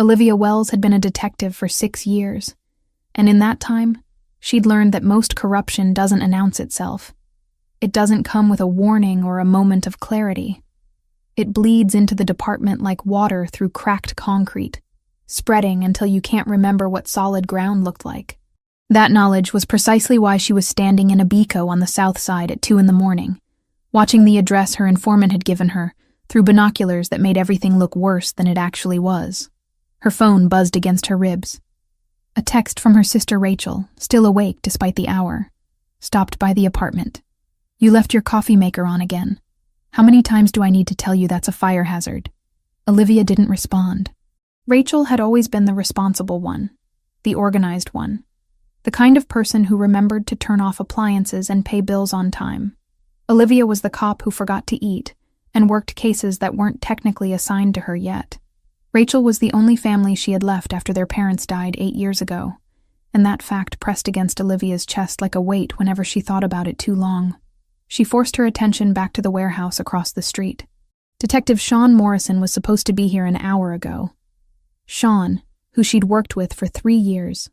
Olivia Wells had been a detective for 6 years, and in that time, she'd learned that most corruption doesn't announce itself. It doesn't come with a warning or a moment of clarity. It bleeds into the department like water through cracked concrete, spreading until you can't remember what solid ground looked like. That knowledge was precisely why she was standing in a Bico on the south side at 2 a.m, watching the address her informant had given her through binoculars that made everything look worse than it actually was. Her phone buzzed against her ribs. A text from her sister Rachel, still awake despite the hour, stopped by the apartment. "You left your coffee maker on again. How many times do I need to tell you that's a fire hazard?" Olivia didn't respond. Rachel had always been the responsible one, the organized one, the kind of person who remembered to turn off appliances and pay bills on time. Olivia was the cop who forgot to eat and worked cases that weren't technically assigned to her yet. Rachel was the only family she had left after their parents died 8 years ago, and that fact pressed against Olivia's chest like a weight whenever she thought about it too long. She forced her attention back to the warehouse across the street. Detective Sean Morrison was supposed to be here an hour ago. Sean, who she'd worked with for 3 years.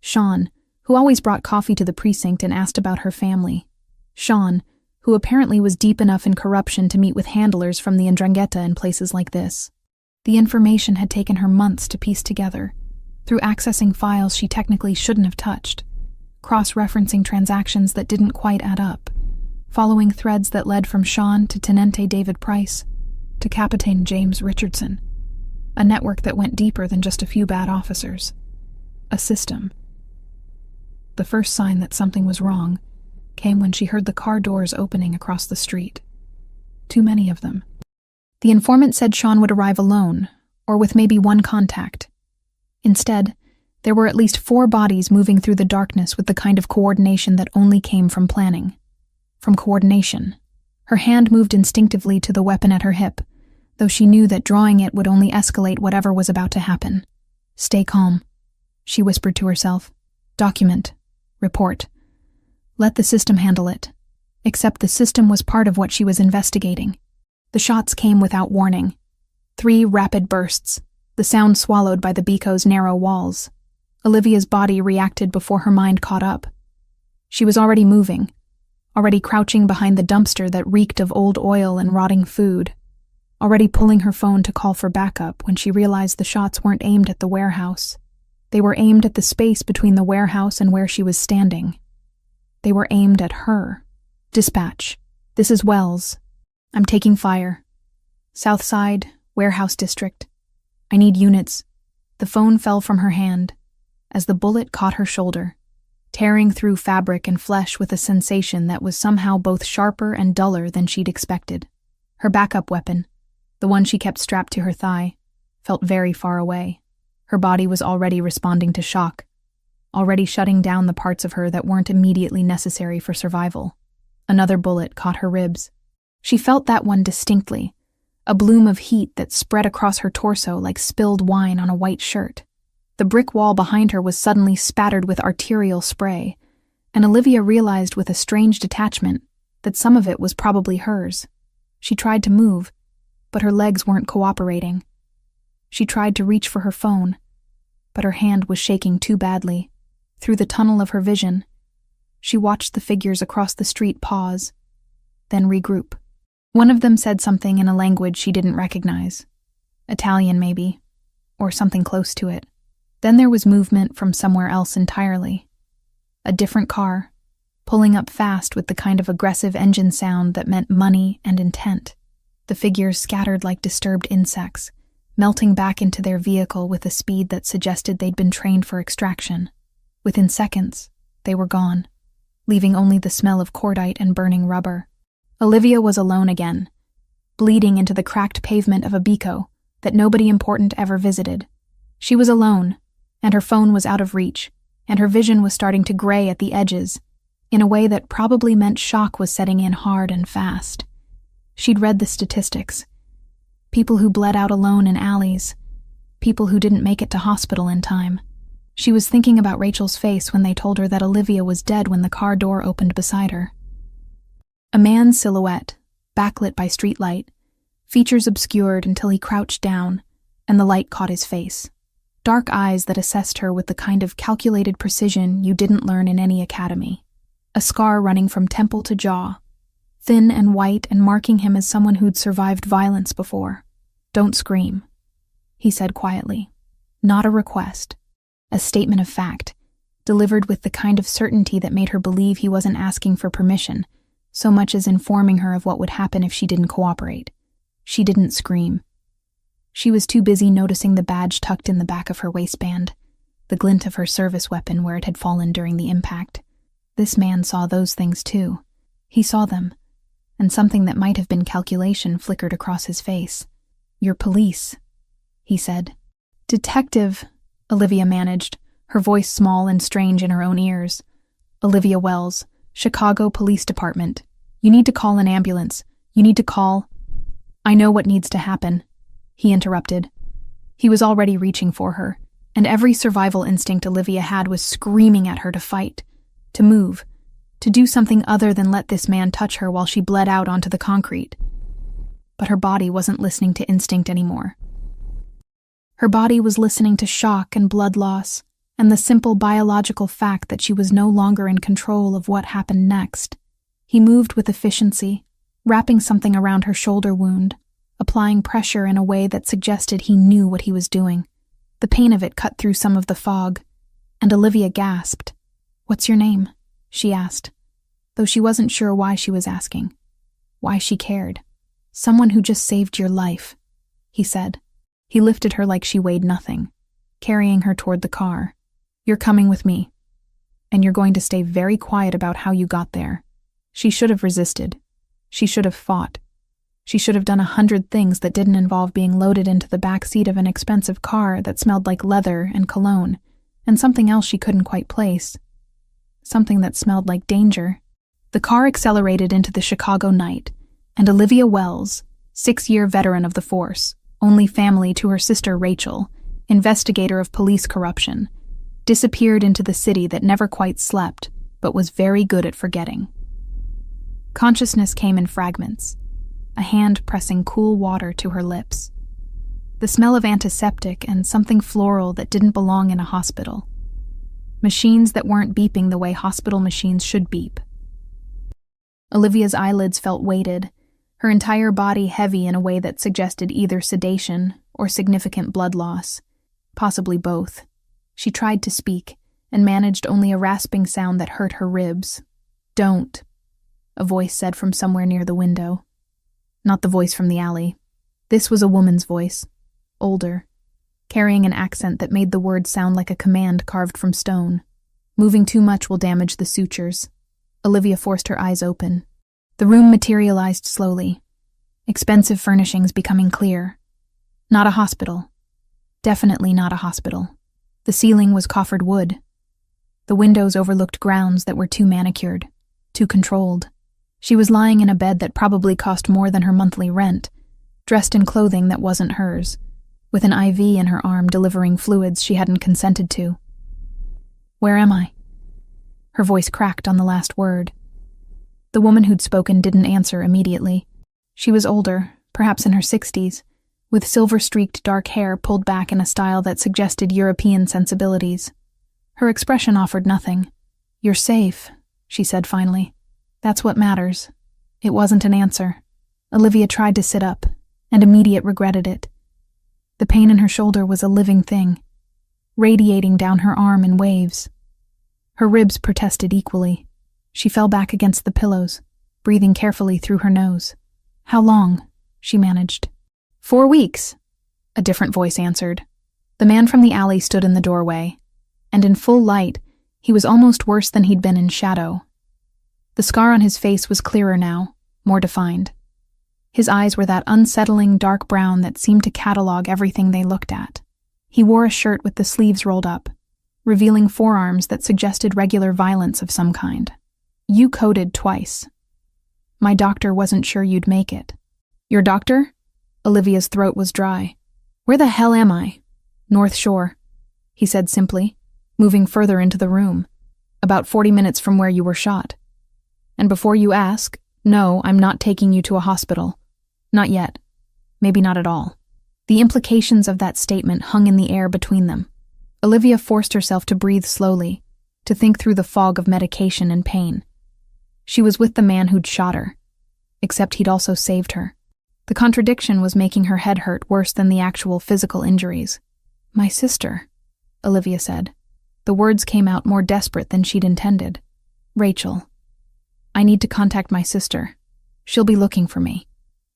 Sean, who always brought coffee to the precinct and asked about her family. Sean, who apparently was deep enough in corruption to meet with handlers from the Ndrangheta in places like this. The information had taken her months to piece together, through accessing files she technically shouldn't have touched, cross-referencing transactions that didn't quite add up, following threads that led from Sean to Tenente David Price, to Captain James Richardson, a network that went deeper than just a few bad officers. A system. The first sign that something was wrong came when she heard the car doors opening across the street. Too many of them. The informant said Sean would arrive alone, or with maybe one contact. Instead, there were at least 4 bodies moving through the darkness with the kind of coordination that only came from planning. From coordination. Her hand moved instinctively to the weapon at her hip, though she knew that drawing it would only escalate whatever was about to happen. "Stay calm," she whispered to herself. "Document. Report. Let the system handle it." Except the system was part of what she was investigating. The shots came without warning. 3 rapid bursts, the sound swallowed by the Bico's narrow walls. Olivia's body reacted before her mind caught up. She was already moving, already crouching behind the dumpster that reeked of old oil and rotting food, already pulling her phone to call for backup when she realized the shots weren't aimed at the warehouse. They were aimed at the space between the warehouse and where she was standing. They were aimed at her. "Dispatch. This is Wells. I'm taking fire. South Side, Warehouse District. I need units." The phone fell from her hand as the bullet caught her shoulder, tearing through fabric and flesh with a sensation that was somehow both sharper and duller than she'd expected. Her backup weapon, the one she kept strapped to her thigh, felt very far away. Her body was already responding to shock, already shutting down the parts of her that weren't immediately necessary for survival. Another bullet caught her ribs. She felt that one distinctly, a bloom of heat that spread across her torso like spilled wine on a white shirt. The brick wall behind her was suddenly spattered with arterial spray, and Olivia realized with a strange detachment that some of it was probably hers. She tried to move, but her legs weren't cooperating. She tried to reach for her phone, but her hand was shaking too badly. Through the tunnel of her vision, she watched the figures across the street pause, then regroup. One of them said something in a language she didn't recognize. Italian, maybe, or something close to it. Then there was movement from somewhere else entirely. A different car, pulling up fast with the kind of aggressive engine sound that meant money and intent. The figures scattered like disturbed insects, melting back into their vehicle with a speed that suggested they'd been trained for extraction. Within seconds, they were gone, leaving only the smell of cordite and burning rubber. Olivia was alone again, bleeding into the cracked pavement of a Bico that nobody important ever visited. She was alone, and her phone was out of reach, and her vision was starting to gray at the edges, in a way that probably meant shock was setting in hard and fast. She'd read the statistics. People who bled out alone in alleys, people who didn't make it to hospital in time. She was thinking about Rachel's face when they told her that Olivia was dead when the car door opened beside her. A man's silhouette, backlit by streetlight, features obscured until he crouched down, and the light caught his face. Dark eyes that assessed her with the kind of calculated precision you didn't learn in any academy. A scar running from temple to jaw, thin and white and marking him as someone who'd survived violence before. "Don't scream," he said quietly. Not a request, a statement of fact, delivered with the kind of certainty that made her believe he wasn't asking for permission, so much as informing her of what would happen if she didn't cooperate. She didn't scream. She was too busy noticing the badge tucked in the back of her waistband, the glint of her service weapon where it had fallen during the impact. This man saw those things too. He saw them, and something that might have been calculation flickered across his face. "You're police," he said. "Detective," Olivia managed, her voice small and strange in her own ears. "Olivia Wells, Chicago Police Department. You need to call an ambulance. You need to call—" "I know what needs to happen," he interrupted. He was already reaching for her, and every survival instinct Olivia had was screaming at her to fight, to move, to do something other than let this man touch her while she bled out onto the concrete. But her body wasn't listening to instinct anymore. Her body was listening to shock and blood loss, and the simple biological fact that she was no longer in control of what happened next. He moved with efficiency, wrapping something around her shoulder wound, applying pressure in a way that suggested he knew what he was doing. The pain of it cut through some of the fog, and Olivia gasped. "What's your name?" she asked, though she wasn't sure why she was asking, why she cared. "Someone who just saved your life," he said. He lifted her like she weighed nothing, carrying her toward the car. "You're coming with me, and you're going to stay very quiet about how you got there." She should have resisted. She should have fought. She should have done 100 things that didn't involve being loaded into the back seat of an expensive car that smelled like leather and cologne, and something else she couldn't quite place. Something that smelled like danger. The car accelerated into the Chicago night, and Olivia Wells, 6-year veteran of the force, only family to her sister Rachel, investigator of police corruption, disappeared into the city that never quite slept, but was very good at forgetting. Consciousness came in fragments, a hand pressing cool water to her lips. The smell of antiseptic and something floral that didn't belong in a hospital. Machines that weren't beeping the way hospital machines should beep. Olivia's eyelids felt weighted, her entire body heavy in a way that suggested either sedation or significant blood loss, possibly both. She tried to speak, and managed only a rasping sound that hurt her ribs. "Don't," a voice said from somewhere near the window. Not the voice from the alley. This was a woman's voice, older, carrying an accent that made the words sound like a command carved from stone. "Moving too much will damage the sutures." Olivia forced her eyes open. The room materialized slowly, expensive furnishings becoming clear. Not a hospital. Definitely not a hospital. The ceiling was coffered wood. The windows overlooked grounds that were too manicured, too controlled. She was lying in a bed that probably cost more than her monthly rent, dressed in clothing that wasn't hers, with an IV in her arm delivering fluids she hadn't consented to. "Where am I?" Her voice cracked on the last word. The woman who'd spoken didn't answer immediately. She was older, perhaps in her 60s, with silver-streaked dark hair pulled back in a style that suggested European sensibilities. Her expression offered nothing. "You're safe," she said finally. "That's what matters." It wasn't an answer. Olivia tried to sit up, and immediately regretted it. The pain in her shoulder was a living thing, radiating down her arm in waves. Her ribs protested equally. She fell back against the pillows, breathing carefully through her nose. "How long?" she managed. 4 weeks, a different voice answered. The man from the alley stood in the doorway, and in full light, he was almost worse than he'd been in shadow. The scar on his face was clearer now, more defined. His eyes were that unsettling dark brown that seemed to catalog everything they looked at. He wore a shirt with the sleeves rolled up, revealing forearms that suggested regular violence of some kind. "You coded twice. My doctor wasn't sure you'd make it." "Your doctor?" Olivia's throat was dry. "Where the hell am I?" "North Shore," he said simply, moving further into the room. "About 40 minutes from where you were shot. And before you ask, no, I'm not taking you to a hospital. Not yet. Maybe not at all." The implications of that statement hung in the air between them. Olivia forced herself to breathe slowly, to think through the fog of medication and pain. She was with the man who'd shot her, except he'd also saved her. The contradiction was making her head hurt worse than the actual physical injuries. "My sister," Olivia said. The words came out more desperate than she'd intended. "Rachel. I need to contact my sister. She'll be looking for me."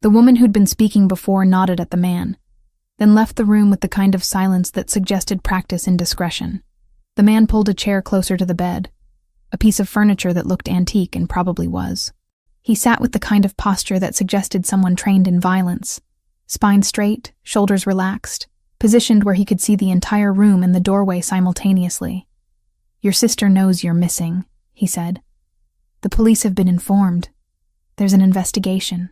The woman who'd been speaking before nodded at the man, then left the room with the kind of silence that suggested practice in discretion. The man pulled a chair closer to the bed, a piece of furniture that looked antique and probably was. He sat with the kind of posture that suggested someone trained in violence, spine straight, shoulders relaxed, positioned where he could see the entire room and the doorway simultaneously. "Your sister knows you're missing," he said. "The police have been informed. There's an investigation.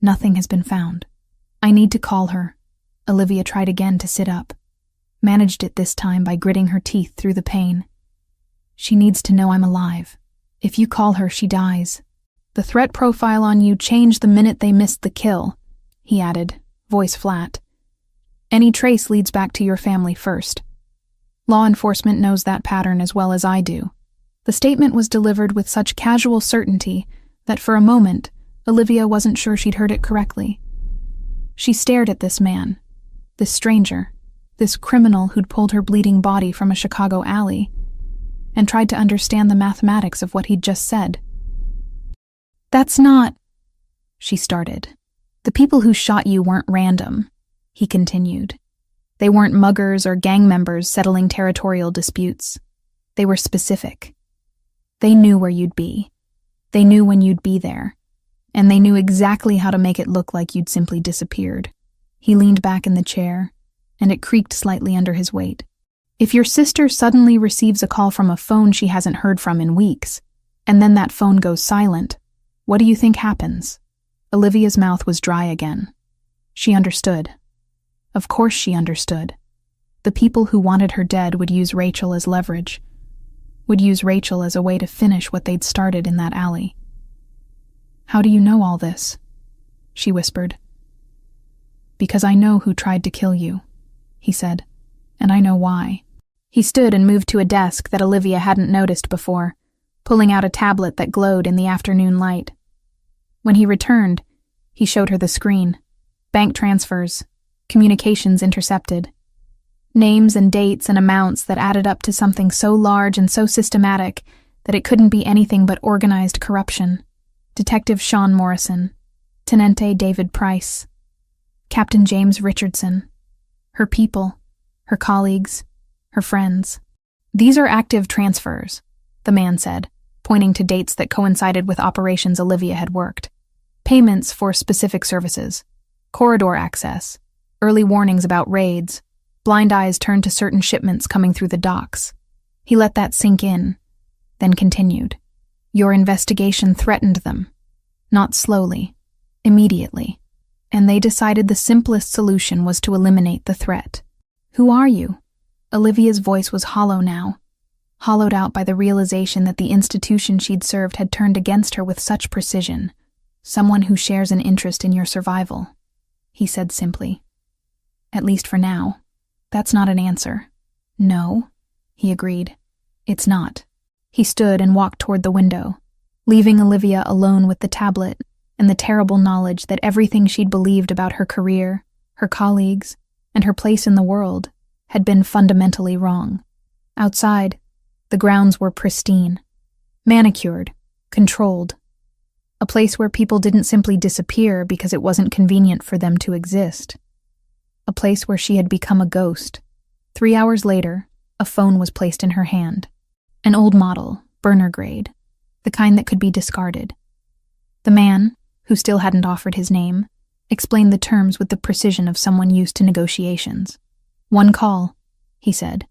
Nothing has been found. I need to call her." Olivia tried again to sit up, managed it this time by gritting her teeth through the pain. "She needs to know I'm alive. If you call her, she dies." "The threat profile on you changed the minute they missed the kill," he added, voice flat. "Any trace leads back to your family first. Law enforcement knows that pattern as well as I do." The statement was delivered with such casual certainty that for a moment, Olivia wasn't sure she'd heard it correctly. She stared at this man, this stranger, this criminal who'd pulled her bleeding body from a Chicago alley, and tried to understand the mathematics of what he'd just said. "That's not," she started. "The people who shot you weren't random," he continued. "They weren't muggers or gang members settling territorial disputes. They were specific. They knew where you'd be. They knew when you'd be there. And they knew exactly how to make it look like you'd simply disappeared." He leaned back in the chair, and it creaked slightly under his weight. "If your sister suddenly receives a call from a phone she hasn't heard from in weeks, and then that phone goes silent, what do you think happens?" Olivia's mouth was dry again. She understood. Of course she understood. The people who wanted her dead would use Rachel as leverage, would use Rachel as a way to finish what they'd started in that alley. "How do you know all this?" she whispered. "Because I know who tried to kill you," he said, "and I know why." He stood and moved to a desk that Olivia hadn't noticed before, pulling out a tablet that glowed in the afternoon light. When he returned, he showed her the screen. Bank transfers, communications intercepted. Names and dates and amounts that added up to something so large and so systematic that it couldn't be anything but organized corruption. Detective Sean Morrison, Tenente David Price, Captain James Richardson, her people, her colleagues, her friends. "These are active transfers," the man said, pointing to dates that coincided with operations Olivia had worked. "Payments for specific services, corridor access, early warnings about raids, blind eyes turned to certain shipments coming through the docks." He let that sink in, then continued. "Your investigation threatened them. Not slowly, immediately. And they decided the simplest solution was to eliminate the threat." "Who are you?" Olivia's voice was hollow now, hollowed out by the realization that the institution she'd served had turned against her with such precision. "Someone who shares an interest in your survival," he said simply. "At least for now." "That's not an answer." "No," he agreed. "It's not." He stood and walked toward the window, leaving Olivia alone with the tablet and the terrible knowledge that everything she'd believed about her career, her colleagues, and her place in the world had been fundamentally wrong. Outside, the grounds were pristine, manicured, controlled. A place where people didn't simply disappear because it wasn't convenient for them to exist. A place where she had become a ghost. 3 hours later, a phone was placed in her hand. An old model, burner grade, the kind that could be discarded. The man, who still hadn't offered his name, explained the terms with the precision of someone used to negotiations. "One call," he said.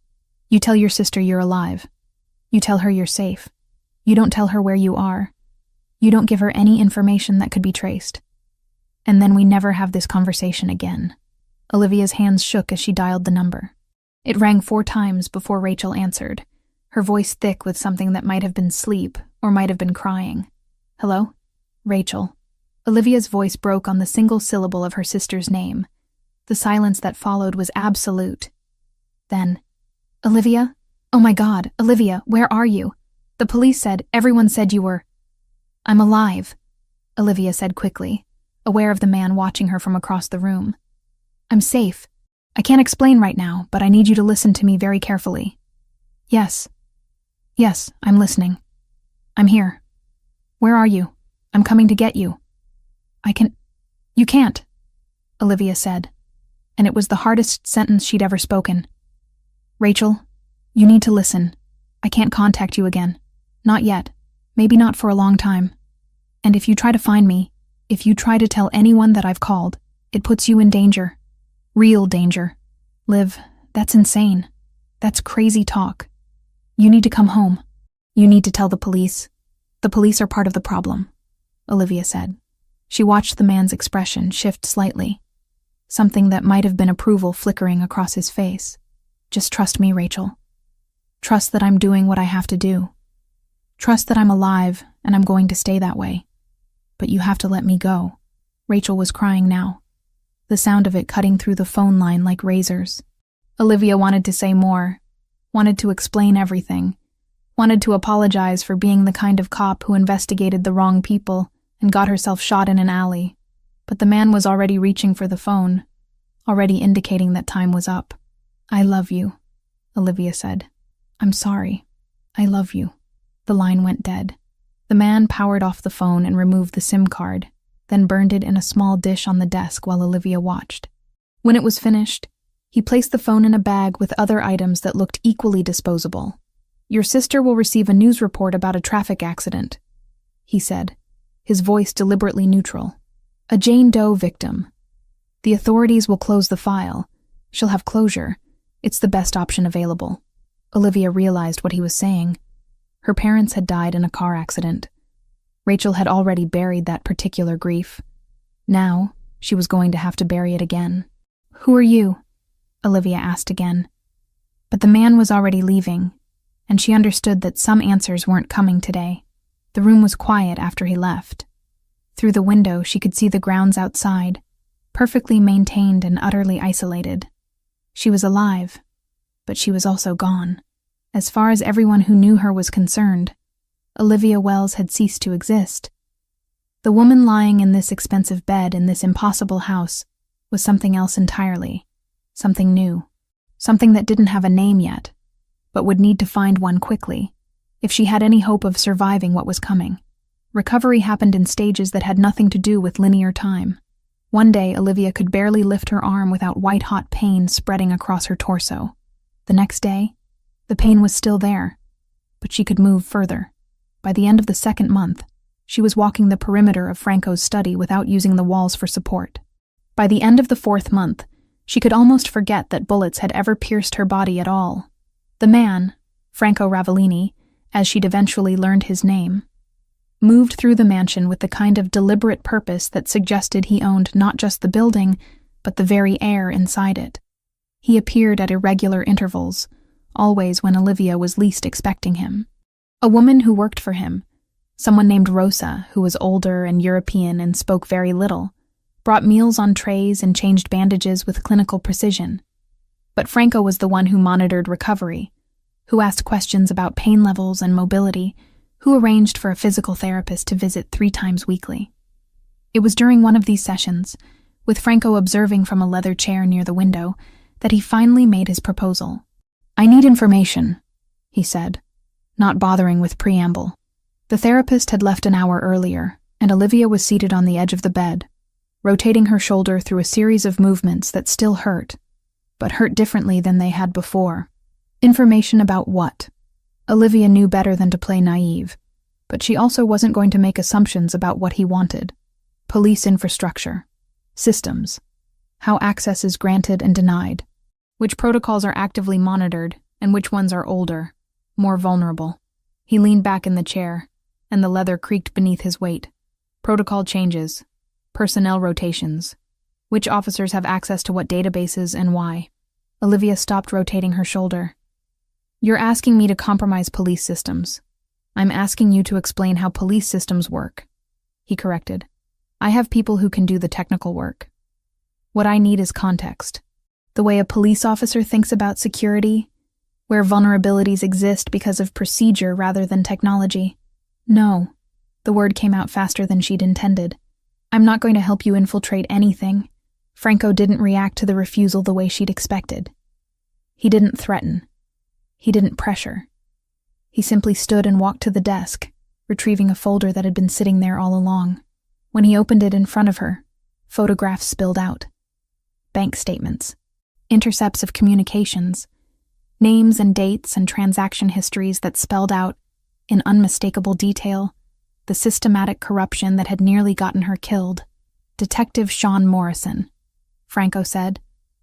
"You tell your sister you're alive. You tell her you're safe. You don't tell her where you are. You don't give her any information that could be traced. And then we never have this conversation again." Olivia's hands shook as she dialed the number. It rang 4 times before Rachel answered, her voice thick with something that might have been sleep or might have been crying. "Hello? Rachel." Olivia's voice broke on the single syllable of her sister's name, The silence that followed was absolute. Then, "Olivia? Oh my God, Olivia, where are you? The police said, everyone said you were—" "I'm alive," Olivia said quickly, aware of the man watching her from across the room. "I'm safe. I can't explain right now, but I need you to listen to me very carefully." Yes, I'm listening. I'm here. Where are you? I'm coming to get you." You can't," Olivia said, and it was the hardest sentence she'd ever spoken. "Rachel, you need to listen. I can't contact you again. Not yet. Maybe not for a long time. And if you try to find me, if you try to tell anyone that I've called, it puts you in danger. Real danger. Liv, that's insane. That's crazy talk. You need to come home. You need to tell the police. The police are part of the problem," Olivia said. She watched the man's expression shift slightly, something that might have been approval flickering across his face. "Just trust me, Rachel. Trust that I'm doing what I have to do. Trust that I'm alive and I'm going to stay that way. But you have to let me go." Rachel was crying now, the sound of it cutting through the phone line like razors. Olivia wanted to say more, wanted to explain everything, wanted to apologize for being the kind of cop who investigated the wrong people and got herself shot in an alley. But the man was already reaching for the phone, already indicating that time was up. "I love you," Olivia said. "I'm sorry. I love you." The line went dead. The man powered off the phone and removed the SIM card, then burned it in a small dish on the desk while Olivia watched. When it was finished, he placed the phone in a bag with other items that looked equally disposable. "Your sister will receive a news report about a traffic accident," he said, his voice deliberately neutral. "A Jane Doe victim. The authorities will close the file. She'll have closure. It's the best option available." Olivia realized what he was saying. Her parents had died in a car accident. Rachel had already buried that particular grief. Now, she was going to have to bury it again. "Who are you?" Olivia asked again. But the man was already leaving, and she understood that some answers weren't coming today. The room was quiet after he left. Through the window, she could see the grounds outside, perfectly maintained and utterly isolated. She was alive, but she was also gone. As far as everyone who knew her was concerned, Olivia Wells had ceased to exist. The woman lying in this expensive bed in this impossible house was something else entirely, something new, something that didn't have a name yet, but would need to find one quickly, if she had any hope of surviving what was coming. Recovery happened in stages that had nothing to do with linear time. One day, Olivia could barely lift her arm without white-hot pain spreading across her torso. The next day, the pain was still there, but she could move further. By the end of the second month, she was walking the perimeter of Franco's study without using the walls for support. By the end of the fourth month, she could almost forget that bullets had ever pierced her body at all. The man, Franco Ravellini, as she'd eventually learned his name, moved through the mansion with the kind of deliberate purpose that suggested he owned not just the building, but the very air inside it. He appeared at irregular intervals, always when Olivia was least expecting him. A woman who worked for him, someone named Rosa, who was older and European and spoke very little, brought meals on trays and changed bandages with clinical precision. But Franco was the one who monitored recovery, who asked questions about pain levels and mobility, who arranged for a physical therapist to visit 3 times weekly. It was during one of these sessions, with Franco observing from a leather chair near the window, that he finally made his proposal. "I need information," he said, not bothering with preamble. The therapist had left an hour earlier, and Olivia was seated on the edge of the bed, rotating her shoulder through a series of movements that still hurt, but hurt differently than they had before. Information about what? Olivia knew better than to play naive, but she also wasn't going to make assumptions about what he wanted. Police infrastructure, systems, how access is granted and denied, which protocols are actively monitored and which ones are older, more vulnerable. He leaned back in the chair, and the leather creaked beneath his weight. Protocol changes, personnel rotations, which officers have access to what databases and why. Olivia stopped rotating her shoulder. "You're asking me to compromise police systems. I'm asking you to explain how police systems work," he corrected. "I have people who can do the technical work." What I need is context. The way a police officer thinks about security, where vulnerabilities exist because of procedure rather than technology. No. The word came out faster than she'd intended. I'm not going to help you infiltrate anything. Franco didn't react to the refusal the way she'd expected. He didn't threaten. He didn't pressure. He simply stood and walked to the desk, retrieving a folder that had been sitting there all along. When he opened it in front of her, photographs spilled out. Bank statements, intercepts of communications, names and dates and transaction histories that spelled out, in unmistakable detail, the systematic corruption that had nearly gotten her killed. Detective Sean Morrison, Franco said,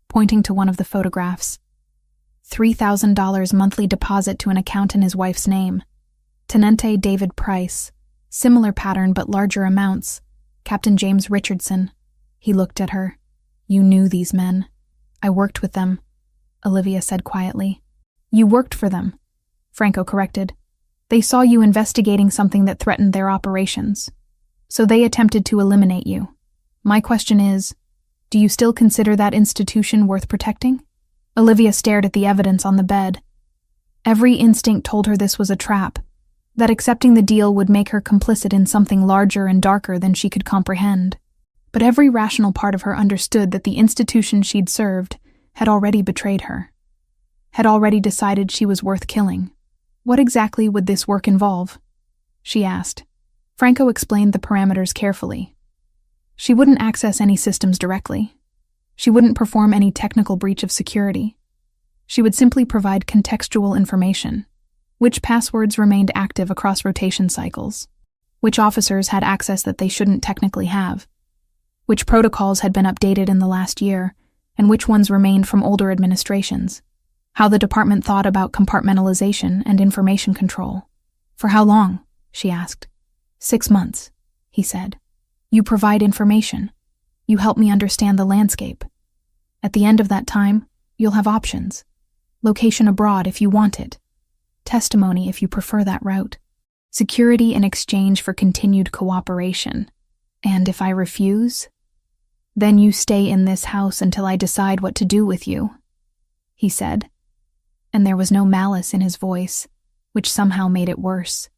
pointing to one of the photographs. $3,000 monthly deposit to an account in his wife's name. Tenente David Price, similar pattern but larger amounts. Captain James Richardson. He looked at her. You knew these men. I worked with them, Olivia said quietly. You worked for them, Franco corrected. They saw you investigating something that threatened their operations, so they attempted to eliminate you. My question is, do you still consider that institution worth protecting? Olivia stared at the evidence on the bed. Every instinct told her this was a trap, that accepting the deal would make her complicit in something larger and darker than she could comprehend. But every rational part of her understood that the institution she'd served had already betrayed her, had already decided she was worth killing. What exactly would this work involve? She asked. Franco explained the parameters carefully. She wouldn't access any systems directly. She wouldn't perform any technical breach of security. She would simply provide contextual information. Which passwords remained active across rotation cycles? Which officers had access that they shouldn't technically have? Which protocols had been updated in the last year, and which ones remained from older administrations? How the department thought about compartmentalization and information control. For how long? She asked. 6 months, he said. You provide information. You help me understand the landscape. At the end of that time, you'll have options. Location abroad if you want it. Testimony if you prefer that route. Security in exchange for continued cooperation. And if I refuse, then you stay in this house until I decide what to do with you, he said. And there was no malice in his voice, which somehow made it worse.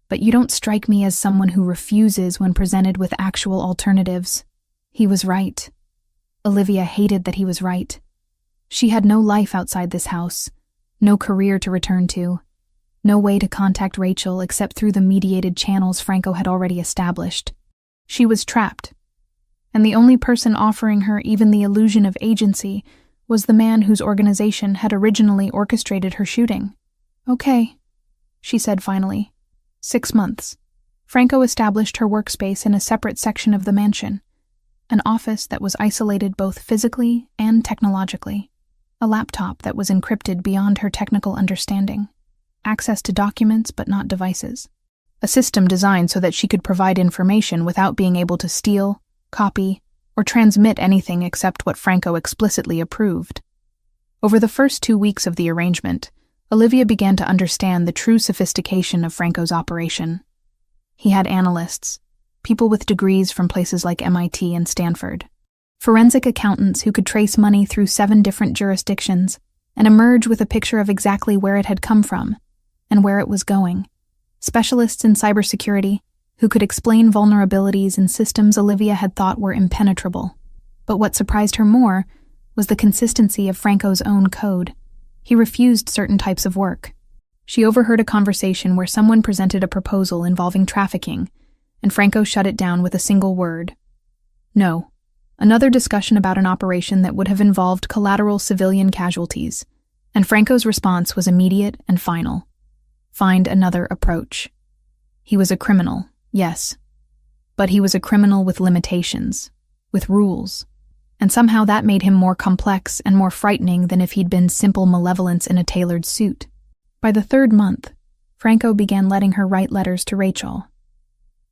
But you don't strike me as someone who refuses when presented with actual alternatives. He was right. Olivia hated that he was right. She had no life outside this house, no career to return to, no way to contact Rachel except through the mediated channels Franco had already established. She was trapped, and the only person offering her even the illusion of agency was the man whose organization had originally orchestrated her shooting. Okay, she said finally. 6 months. Franco established her workspace in a separate section of the mansion, an office that was isolated both physically and technologically, a laptop that was encrypted beyond her technical understanding, access to documents but not devices, a system designed so that she could provide information without being able to steal, copy, or transmit anything except what Franco explicitly approved. Over the first 2 weeks of the arrangement, Olivia began to understand the true sophistication of Franco's operation. He had analysts, people with degrees from places like MIT and Stanford, forensic accountants who could trace money through 7 different jurisdictions and emerge with a picture of exactly where it had come from and where it was going, specialists in cybersecurity who could explain vulnerabilities in systems Olivia had thought were impenetrable. But what surprised her more was the consistency of Franco's own code. He refused certain types of work. She overheard a conversation where someone presented a proposal involving trafficking, and Franco shut it down with a single word. No. Another discussion about an operation that would have involved collateral civilian casualties, and Franco's response was immediate and final. Find another approach. He was a criminal, yes, but he was a criminal with limitations, with rules, and somehow that made him more complex and more frightening than if he'd been simple malevolence in a tailored suit. By the 3rd month, Franco began letting her write letters to Rachel.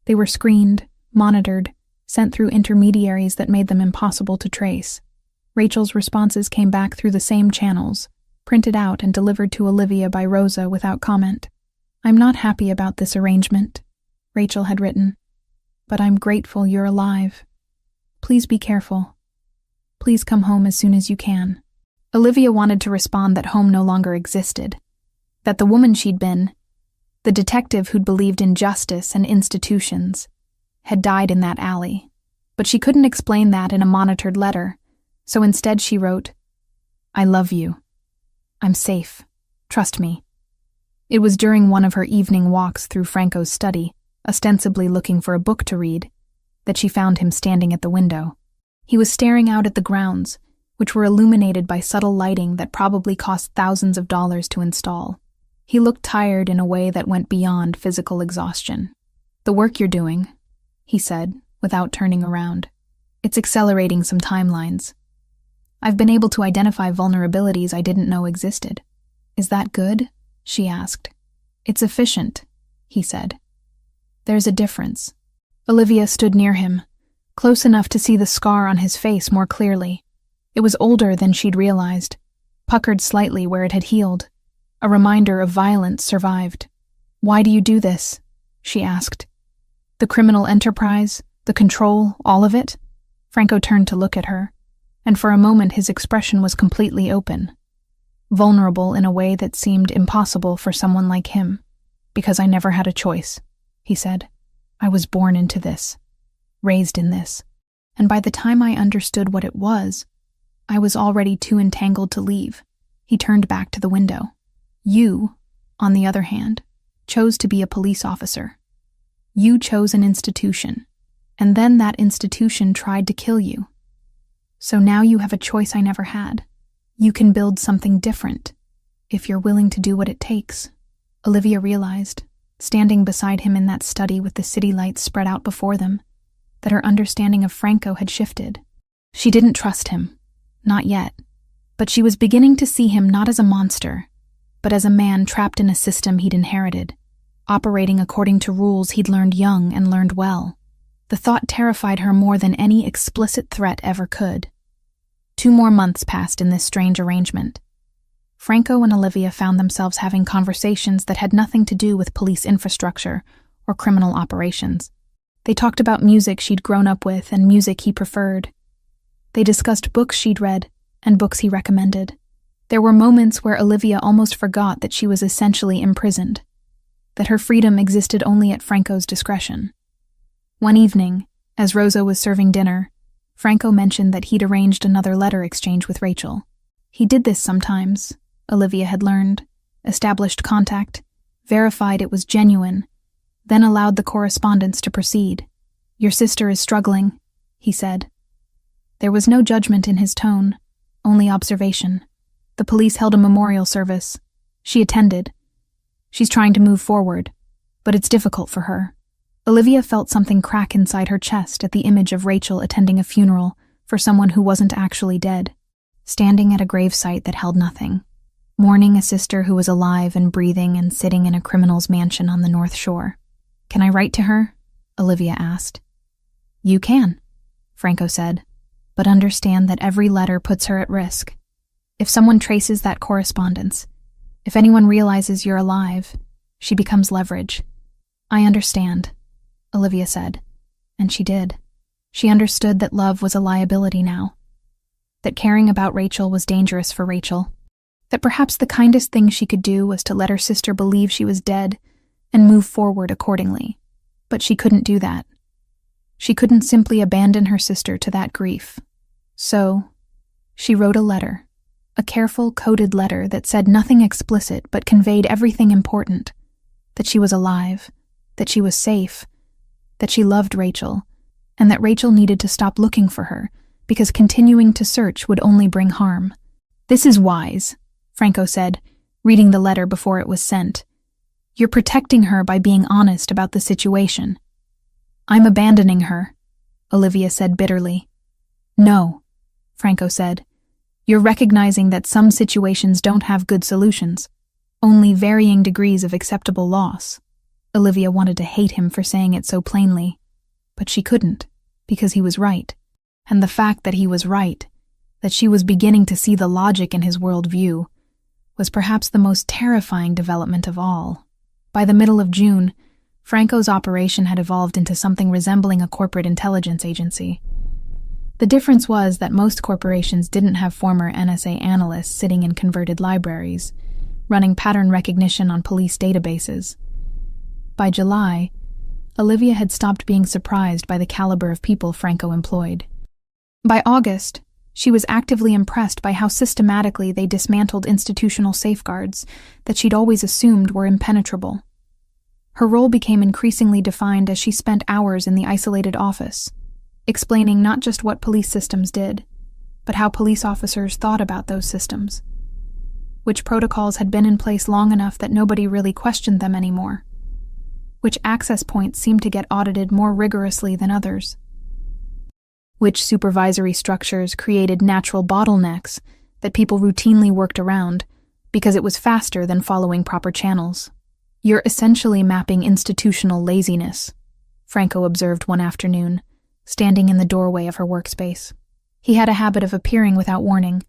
They were screened, monitored, sent through intermediaries that made them impossible to trace. Rachel's responses came back through the same channels, printed out and delivered to Olivia by Rosa without comment. I'm not happy about this arrangement, Rachel had written, but I'm grateful you're alive. Please be careful. Please come home as soon as you can. Olivia wanted to respond that home no longer existed, that the woman she'd been, the detective who'd believed in justice and institutions, had died in that alley. But she couldn't explain that in a monitored letter, so instead she wrote, "I love you. I'm safe. Trust me." It was during one of her evening walks through Franco's study, ostensibly looking for a book to read, that she found him standing at the window. He was staring out at the grounds, which were illuminated by subtle lighting that probably cost thousands of dollars to install. He looked tired in a way that went beyond physical exhaustion. "The work you're doing," he said, without turning around. "It's accelerating some timelines. I've been able to identify vulnerabilities I didn't know existed." "Is that good?" she asked. "It's efficient," he said. "There's a difference." Olivia stood near him, close enough to see the scar on his face more clearly. It was older than she'd realized, puckered slightly where it had healed. A reminder of violence survived. "Why do you do this?" she asked. "The criminal enterprise, the control, all of it?" Franco turned to look at her, and for a moment his expression was completely open, vulnerable in a way that seemed impossible for someone like him. "Because I never had a choice," he said. "I was born into this, raised in this, and by the time I understood what it was, I was already too entangled to leave." He turned back to the window. "You, on the other hand, chose to be a police officer. You chose an institution, and then that institution tried to kill you. So now you have a choice I never had. You can build something different, if you're willing to do what it takes." Olivia realized, standing beside him in that study with the city lights spread out before them, that her understanding of Franco had shifted. She didn't trust him, not yet, but she was beginning to see him not as a monster, but as a man trapped in a system he'd inherited, operating according to rules he'd learned young and learned well. The thought terrified her more than any explicit threat ever could. 2 more months passed in this strange arrangement. Franco and Olivia found themselves having conversations that had nothing to do with police infrastructure or criminal operations. They talked about music she'd grown up with and music he preferred. They discussed books she'd read and books he recommended. There were moments where Olivia almost forgot that she was essentially imprisoned, that her freedom existed only at Franco's discretion. One evening, as Rosa was serving dinner, Franco mentioned that he'd arranged another letter exchange with Rachel. He did this sometimes, Olivia had learned, established contact, verified it was genuine, then allowed the correspondence to proceed. "Your sister is struggling," he said. There was no judgment in his tone, only observation. The police held a memorial service. She attended. She's trying to move forward, but it's difficult for her. Olivia felt something crack inside her chest at the image of Rachel attending a funeral for someone who wasn't actually dead, standing at a gravesite that held nothing, mourning a sister who was alive and breathing and sitting in a criminal's mansion on the North Shore. "Can I write to her?" Olivia asked. "You can," Franco said, "but understand that every letter puts her at risk. If someone traces that correspondence, if anyone realizes you're alive, she becomes leverage." "I understand," Olivia said, and she did. She understood that love was a liability now, that caring about Rachel was dangerous for Rachel, that perhaps the kindest thing she could do was to let her sister believe she was dead and move forward accordingly. But she couldn't do that. She couldn't simply abandon her sister to that grief. So, she wrote a letter, a careful, coded letter that said nothing explicit but conveyed everything important, that she was alive, that she was safe, that she loved Rachel, and that Rachel needed to stop looking for her because continuing to search would only bring harm. "This is wise," Franco said, reading the letter before it was sent. "You're protecting her by being honest about the situation." "I'm abandoning her," Olivia said bitterly. "No," Franco said. "You're recognizing that some situations don't have good solutions, only varying degrees of acceptable loss." Olivia wanted to hate him for saying it so plainly, but she couldn't, because he was right. And the fact that he was right, that she was beginning to see the logic in his worldview, was perhaps the most terrifying development of all. By the middle of June, Franco's operation had evolved into something resembling a corporate intelligence agency. The difference was that most corporations didn't have former NSA analysts sitting in converted libraries, running pattern recognition on police databases. By July, Olivia had stopped being surprised by the caliber of people Franco employed. By August, she was actively impressed by how systematically they dismantled institutional safeguards that she'd always assumed were impenetrable. Her role became increasingly defined as she spent hours in the isolated office, explaining not just what police systems did, but how police officers thought about those systems, which protocols had been in place long enough that nobody really questioned them anymore, which access points seemed to get audited more rigorously than others, which supervisory structures created natural bottlenecks that people routinely worked around because it was faster than following proper channels. "You're essentially mapping institutional laziness," Franco observed one afternoon, standing in the doorway of her workspace. He had a habit of appearing without warning,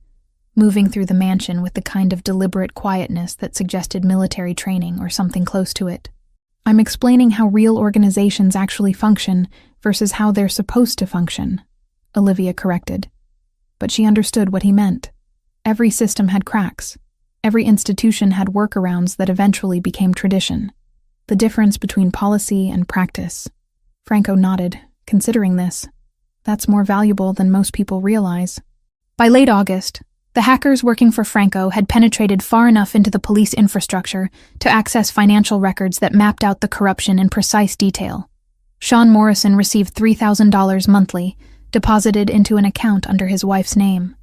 moving through the mansion with the kind of deliberate quietness that suggested military training or something close to it. "I'm explaining how real organizations actually function versus how they're supposed to function," Olivia corrected. But she understood what he meant. Every system had cracks. Every institution had workarounds that eventually became tradition. The difference between policy and practice. Franco nodded, considering this. That's more valuable than most people realize. By late August, the hackers working for Franco had penetrated far enough into the police infrastructure to access financial records that mapped out the corruption in precise detail. Sean Morrison received $3,000 monthly, deposited into an account under his wife's name.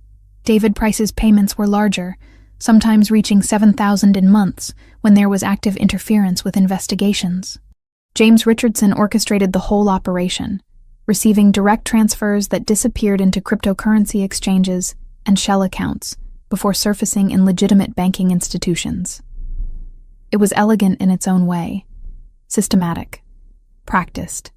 David Price's payments were larger, sometimes reaching $7,000 in months when there was active interference with investigations. James Richardson orchestrated the whole operation, receiving direct transfers that disappeared into cryptocurrency exchanges and shell accounts before surfacing in legitimate banking institutions. It was elegant in its own way, systematic, practiced.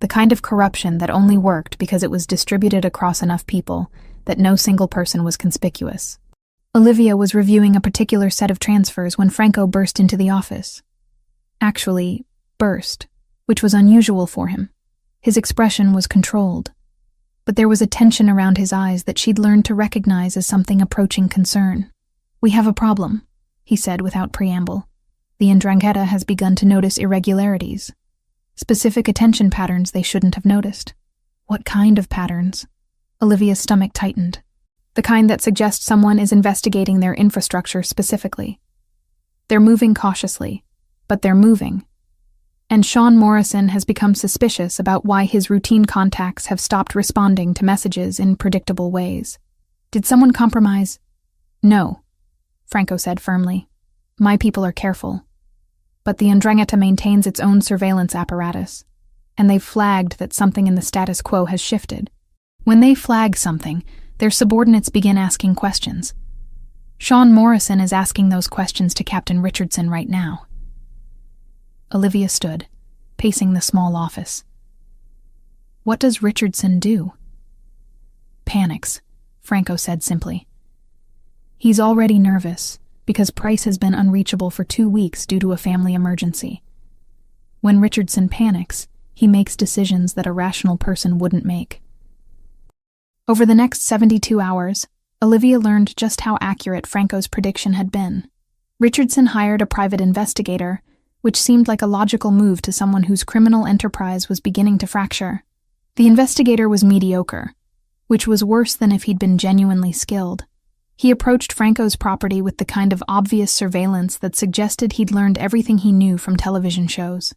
The kind of corruption that only worked because it was distributed across enough people that no single person was conspicuous. Olivia was reviewing a particular set of transfers when Franco burst into the office. Actually, burst, which was unusual for him. His expression was controlled, but there was a tension around his eyes that she'd learned to recognize as something approaching concern. "We have a problem," he said without preamble. "The Ndrangheta has begun to notice irregularities. Specific attention patterns they shouldn't have noticed." "What kind of patterns?" Olivia's stomach tightened. "The kind that suggests someone is investigating their infrastructure specifically. They're moving cautiously, but they're moving. And Sean Morrison has become suspicious about why his routine contacts have stopped responding to messages in predictable ways." "Did someone compromise?" "No," Franco said firmly. "My people are careful. But the Ndrangheta maintains its own surveillance apparatus, and they've flagged that something in the status quo has shifted. When they flag something, their subordinates begin asking questions. Sean Morrison is asking those questions to Captain Richardson right now." Olivia stood, pacing the small office. "What does Richardson do?" "Panics," Franco said simply. "He's already nervous, because Price has been unreachable for 2 weeks due to a family emergency. When Richardson panics, he makes decisions that a rational person wouldn't make." Over the next 72 hours, Olivia learned just how accurate Franco's prediction had been. Richardson hired a private investigator, which seemed like a logical move to someone whose criminal enterprise was beginning to fracture. The investigator was mediocre, which was worse than if he'd been genuinely skilled. He approached Franco's property with the kind of obvious surveillance that suggested he'd learned everything he knew from television shows.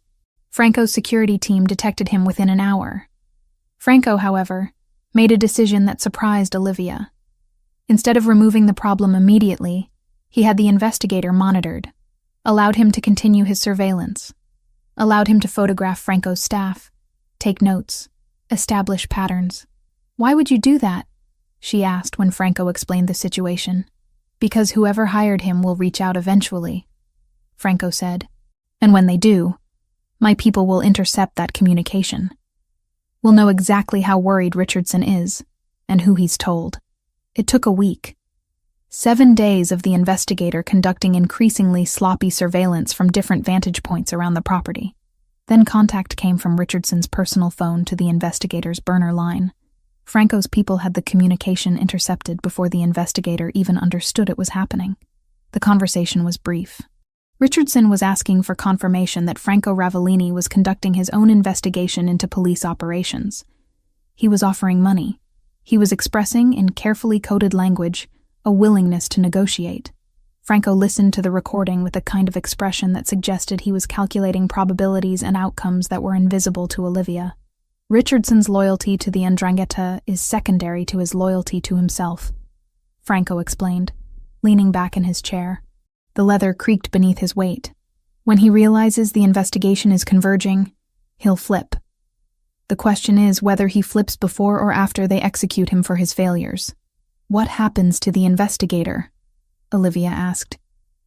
Franco's security team detected him within an hour. Franco, however, made a decision that surprised Olivia. Instead of removing the problem immediately, he had the investigator monitored, allowed him to continue his surveillance, allowed him to photograph Franco's staff, take notes, establish patterns. "Why would you do that?" she asked when Franco explained the situation. "Because whoever hired him will reach out eventually," Franco said. "And when they do, my people will intercept that communication. We'll know exactly how worried Richardson is, and who he's told." It took a week. 7 days of the investigator conducting increasingly sloppy surveillance from different vantage points around the property. Then contact came from Richardson's personal phone to the investigator's burner line. Franco's people had the communication intercepted before the investigator even understood it was happening. The conversation was brief. Richardson was asking for confirmation that Franco Ravellini was conducting his own investigation into police operations. He was offering money. He was expressing, in carefully coded language, a willingness to negotiate. Franco listened to the recording with a kind of expression that suggested he was calculating probabilities and outcomes that were invisible to Olivia. Richardson's loyalty to the 'Ndrangheta is secondary to his loyalty to himself, Franco explained, leaning back in his chair. The leather creaked beneath his weight. When he realizes the investigation is converging, he'll flip. The question is whether he flips before or after they execute him for his failures. What happens to the investigator? Olivia asked.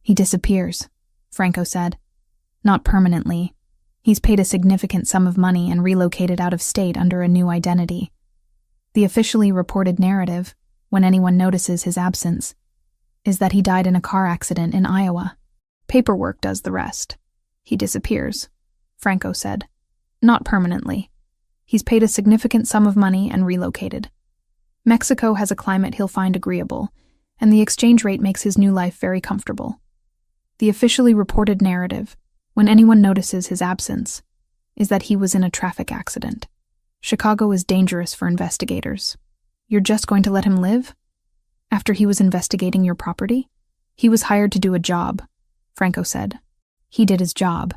He disappears, Franco said. Not permanently. He's paid a significant sum of money and relocated out of state under a new identity. The officially reported narrative, when anyone notices his absence, is that he died in a car accident in Iowa. Paperwork does the rest. He disappears, Franco said. Not permanently. He's paid a significant sum of money and relocated. Mexico has a climate he'll find agreeable, and the exchange rate makes his new life very comfortable. The officially reported narrative, when anyone notices his absence, is that he was in a traffic accident. Chicago is dangerous for investigators. You're just going to let him live? After he was investigating your property? He was hired to do a job, Franco said. He did his job.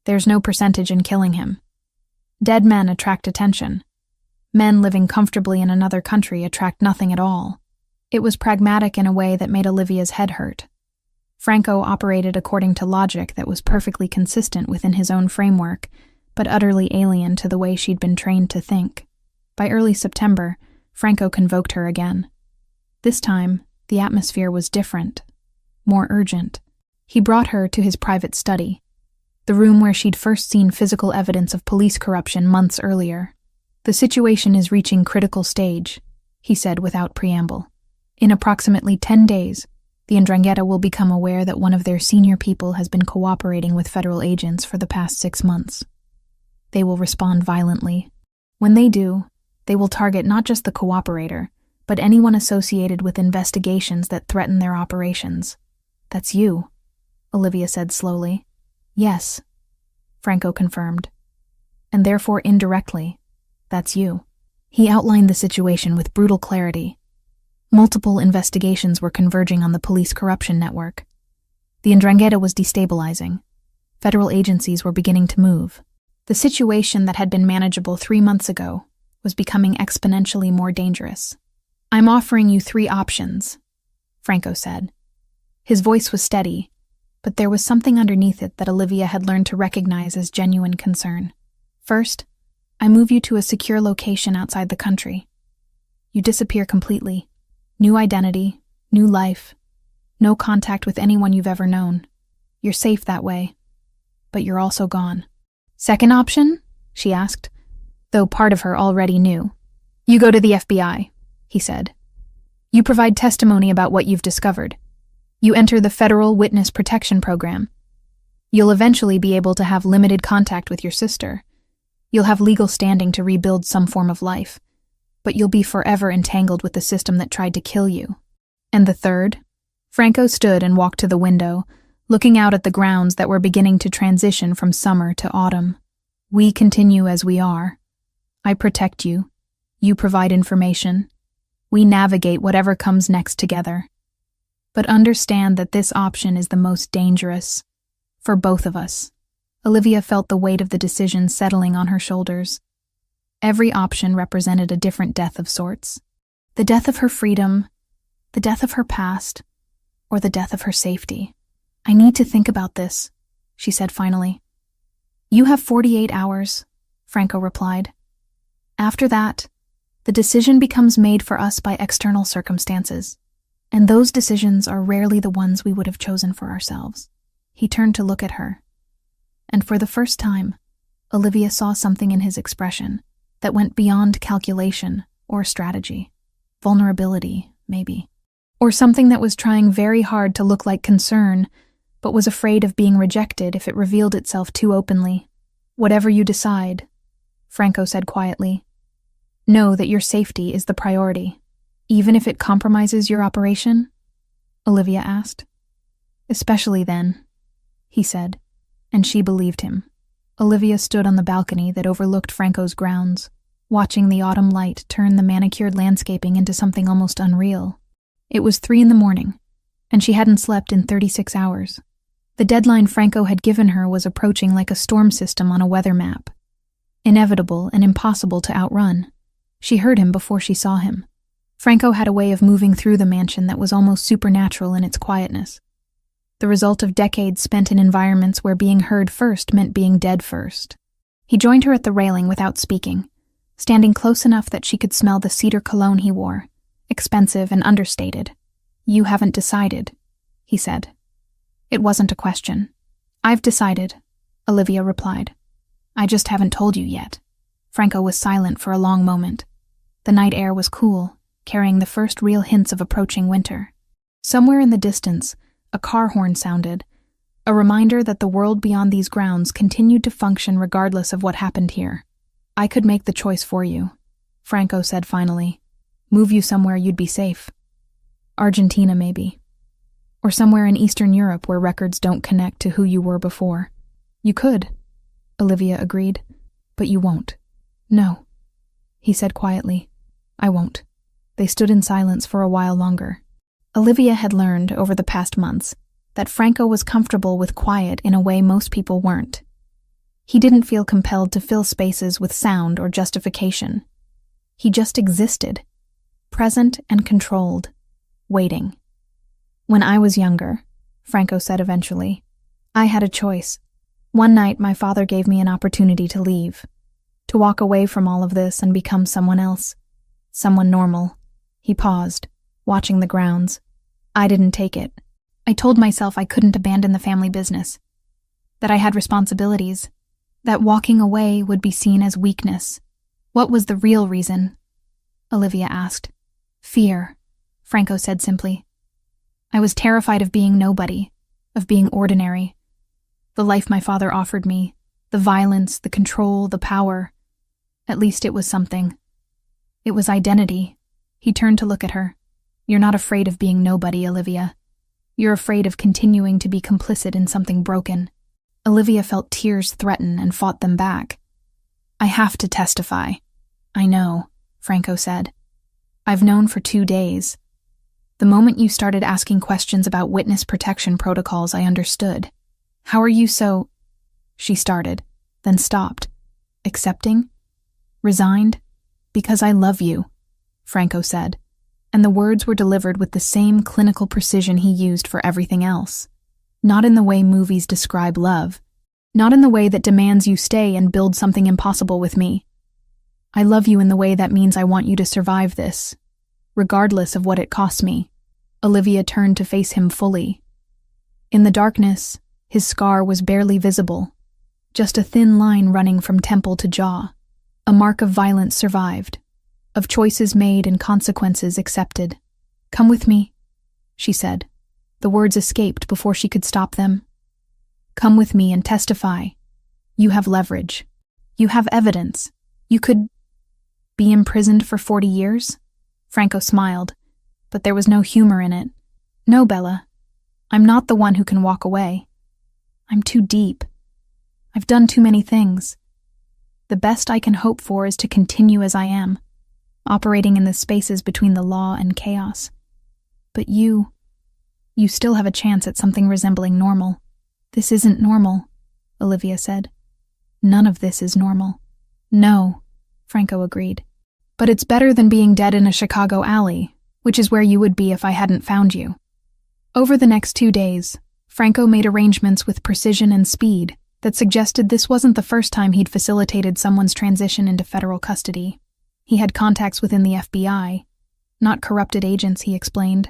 There's no percentage in killing him. Dead men attract attention. Men living comfortably in another country attract nothing at all. It was pragmatic in a way that made Olivia's head hurt. Franco operated according to logic that was perfectly consistent within his own framework, but utterly alien to the way she'd been trained to think. By early September, Franco convoked her again. This time, the atmosphere was different, more urgent. He brought her to his private study, the room where she'd first seen physical evidence of police corruption months earlier. The situation is reaching critical stage, he said without preamble. In approximately 10 days, the 'Ndrangheta will become aware that one of their senior people has been cooperating with federal agents for the past 6 months. They will respond violently. When they do, they will target not just the cooperator, but anyone associated with investigations that threaten their operations. That's you, Olivia said slowly. Yes, Franco confirmed. And therefore indirectly, that's you. He outlined the situation with brutal clarity. Multiple investigations were converging on the police corruption network. The 'Ndrangheta was destabilizing. Federal agencies were beginning to move. The situation that had been manageable 3 months ago was becoming exponentially more dangerous. I'm offering you 3 options, Franco said. His voice was steady, but there was something underneath it that Olivia had learned to recognize as genuine concern. First, I move you to a secure location outside the country. You disappear completely. New identity, new life, no contact with anyone you've ever known. You're safe that way, but you're also gone. Second option? She asked, though part of her already knew. You go to the FBI, he said. You provide testimony about what you've discovered. You enter the Federal Witness Protection Program. You'll eventually be able to have limited contact with your sister. You'll have legal standing to rebuild some form of life, but you'll be forever entangled with the system that tried to kill you. And the third? Franco stood and walked to the window, looking out at the grounds that were beginning to transition from summer to autumn. We continue as we are. I protect you. You provide information. We navigate whatever comes next together. But understand that this option is the most dangerous. For both of us. Olivia felt the weight of the decision settling on her shoulders. Every option represented a different death of sorts. The death of her freedom, the death of her past, or the death of her safety. I need to think about this, she said finally. You have 48 hours, Franco replied. After that, the decision becomes made for us by external circumstances, and those decisions are rarely the ones we would have chosen for ourselves. He turned to look at her, and for the first time, Olivia saw something in his expression that went beyond calculation or strategy. Vulnerability, maybe. Or something that was trying very hard to look like concern, but was afraid of being rejected if it revealed itself too openly. Whatever you decide, Franco said quietly, Know that your safety is the priority, even if it compromises your operation? Olivia asked. Especially then, he said, and she believed him. Olivia stood on the balcony that overlooked Franco's grounds, watching the autumn light turn the manicured landscaping into something almost unreal. It was 3 a.m, and she hadn't slept in 36 hours. The deadline Franco had given her was approaching like a storm system on a weather map. Inevitable and impossible to outrun. She heard him before she saw him. Franco had a way of moving through the mansion that was almost supernatural in its quietness. The result of decades spent in environments where being heard first meant being dead first. He joined her at the railing without speaking, standing close enough that she could smell the cedar cologne he wore, expensive and understated. "You haven't decided," he said. It wasn't a question. "I've decided," Olivia replied. "I just haven't told you yet." Franco was silent for a long moment. The night air was cool, carrying the first real hints of approaching winter. Somewhere in the distance, a car horn sounded, a reminder that the world beyond these grounds continued to function regardless of what happened here. "I could make the choice for you," Franco said finally. "Move you somewhere you'd be safe. Argentina, maybe. Or somewhere in Eastern Europe where records don't connect to who you were before." "You could," Olivia agreed, "but you won't." "No," he said quietly. "I won't." They stood in silence for a while longer. Olivia had learned, over the past months, that Franco was comfortable with quiet in a way most people weren't. He didn't feel compelled to fill spaces with sound or justification. He just existed, present and controlled, waiting. "When I was younger," Franco said eventually, "I had a choice. One night my father gave me an opportunity to leave, to walk away from all of this and become someone else, someone normal." He paused, watching the grounds. "I didn't take it. I told myself I couldn't abandon the family business, that I had responsibilities, that walking away would be seen as weakness." "What was the real reason?" Olivia asked. "Fear," Franco said simply. "I was terrified of being nobody, of being ordinary. The life my father offered me, the violence, the control, the power. At least it was something. It was identity." He turned to look at her. "You're not afraid of being nobody, Olivia. You're afraid of continuing to be complicit in something broken." Olivia felt tears threaten and fought them back. "I have to testify." "I know," Franco said. "I've known for 2 days. The moment you started asking questions about witness protection protocols, I understood. How are you so—" She started, then stopped. "Accepting? Resigned? Because I love you," Franco said, and the words were delivered with the same clinical precision he used for everything else. Not in the way movies describe love, not in the way that demands you stay and build something impossible with me. I love you in the way that means I want you to survive this, regardless of what it costs me. Olivia turned to face him fully. In the darkness, his scar was barely visible, just a thin line running from temple to jaw. A mark of violence survived, of choices made and consequences accepted. "Come with me," she said. The words escaped before she could stop them. "Come with me and testify. You have leverage. You have evidence. You could be imprisoned for 40 years? Franco smiled, but there was no humor in it. "No, Bella. I'm not the one who can walk away. I'm too deep. I've done too many things. The best I can hope for is to continue as I am, operating in the spaces between the law and chaos. But you still have a chance at something resembling normal." "This isn't normal," Olivia said. "None of this is normal." "No," Franco agreed. "But it's better than being dead in a Chicago alley, which is where you would be if I hadn't found you." Over the next 2 days, Franco made arrangements with precision and speed that suggested this wasn't the first time he'd facilitated someone's transition into federal custody. He had contacts within the FBI, not corrupted agents, he explained,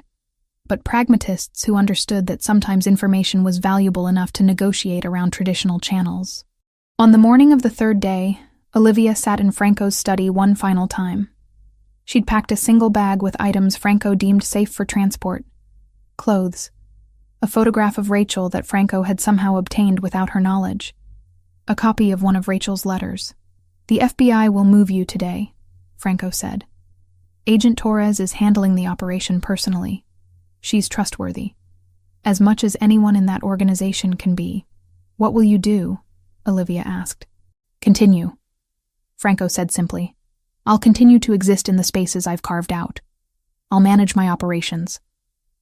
but pragmatists who understood that sometimes information was valuable enough to negotiate around traditional channels. On the morning of the 3rd day, Olivia sat in Franco's study one final time. She'd packed a single bag with items Franco deemed safe for transport. Clothes. A photograph of Rachel that Franco had somehow obtained without her knowledge. A copy of one of Rachel's letters. "The FBI will move you today," Franco said. Agent Torres is handling the operation personally. She's trustworthy. As much as anyone in that organization can be. What will you do? Olivia asked. Continue, Franco said simply. I'll continue to exist in the spaces I've carved out. I'll manage my operations.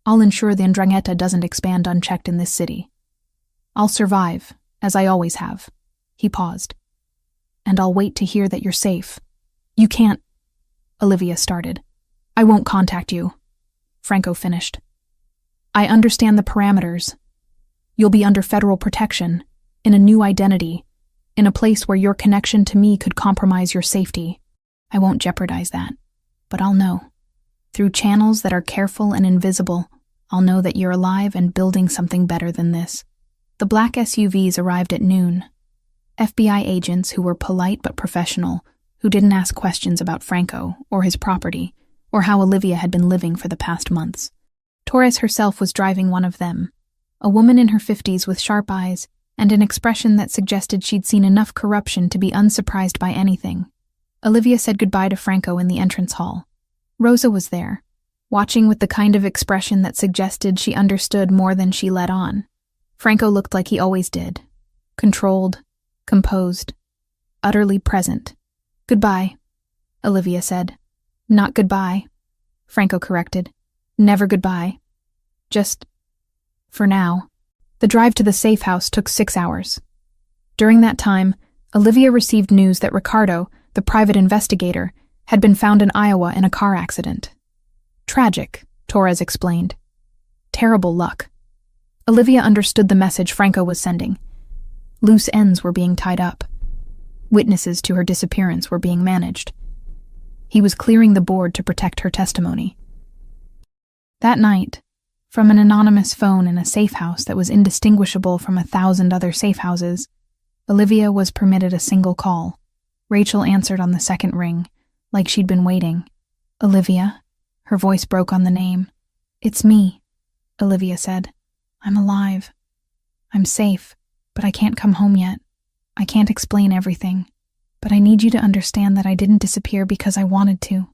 I'll ensure the 'Ndrangheta doesn't expand unchecked in this city. I'll survive, as I always have. He paused. And I'll wait to hear that you're safe. You can't, Olivia started. I won't contact you, Franco finished. I understand the parameters. You'll be under federal protection, in a new identity, in a place where your connection to me could compromise your safety. I won't jeopardize that, but I'll know. Through channels that are careful and invisible, I'll know that you're alive and building something better than this. The black SUVs arrived at noon. FBI agents who were polite but professional, who didn't ask questions about Franco or his property, or how Olivia had been living for the past months. Torres herself was driving one of them, a woman in her 50s with sharp eyes and an expression that suggested she'd seen enough corruption to be unsurprised by anything. Olivia said goodbye to Franco in the entrance hall. Rosa was there, watching with the kind of expression that suggested she understood more than she let on. Franco looked like he always did, controlled, composed, utterly present. Goodbye, Olivia said. Not goodbye, Franco corrected. Never goodbye. Just, for now. The drive to the safe house took 6 hours. During that time, Olivia received news that Ricardo, the private investigator, had been found in Iowa in a car accident. Tragic, Torres explained. Terrible luck. Olivia understood the message Franco was sending. Loose ends were being tied up. Witnesses to her disappearance were being managed. He was clearing the board to protect her testimony. That night, from an anonymous phone in a safe house that was indistinguishable from 1,000 other safe houses, Olivia was permitted a single call. Rachel answered on the second ring, like she'd been waiting. Olivia? Her voice broke on the name. It's me, Olivia said. I'm alive. I'm safe, but I can't come home yet. I can't explain everything, but I need you to understand that I didn't disappear because I wanted to.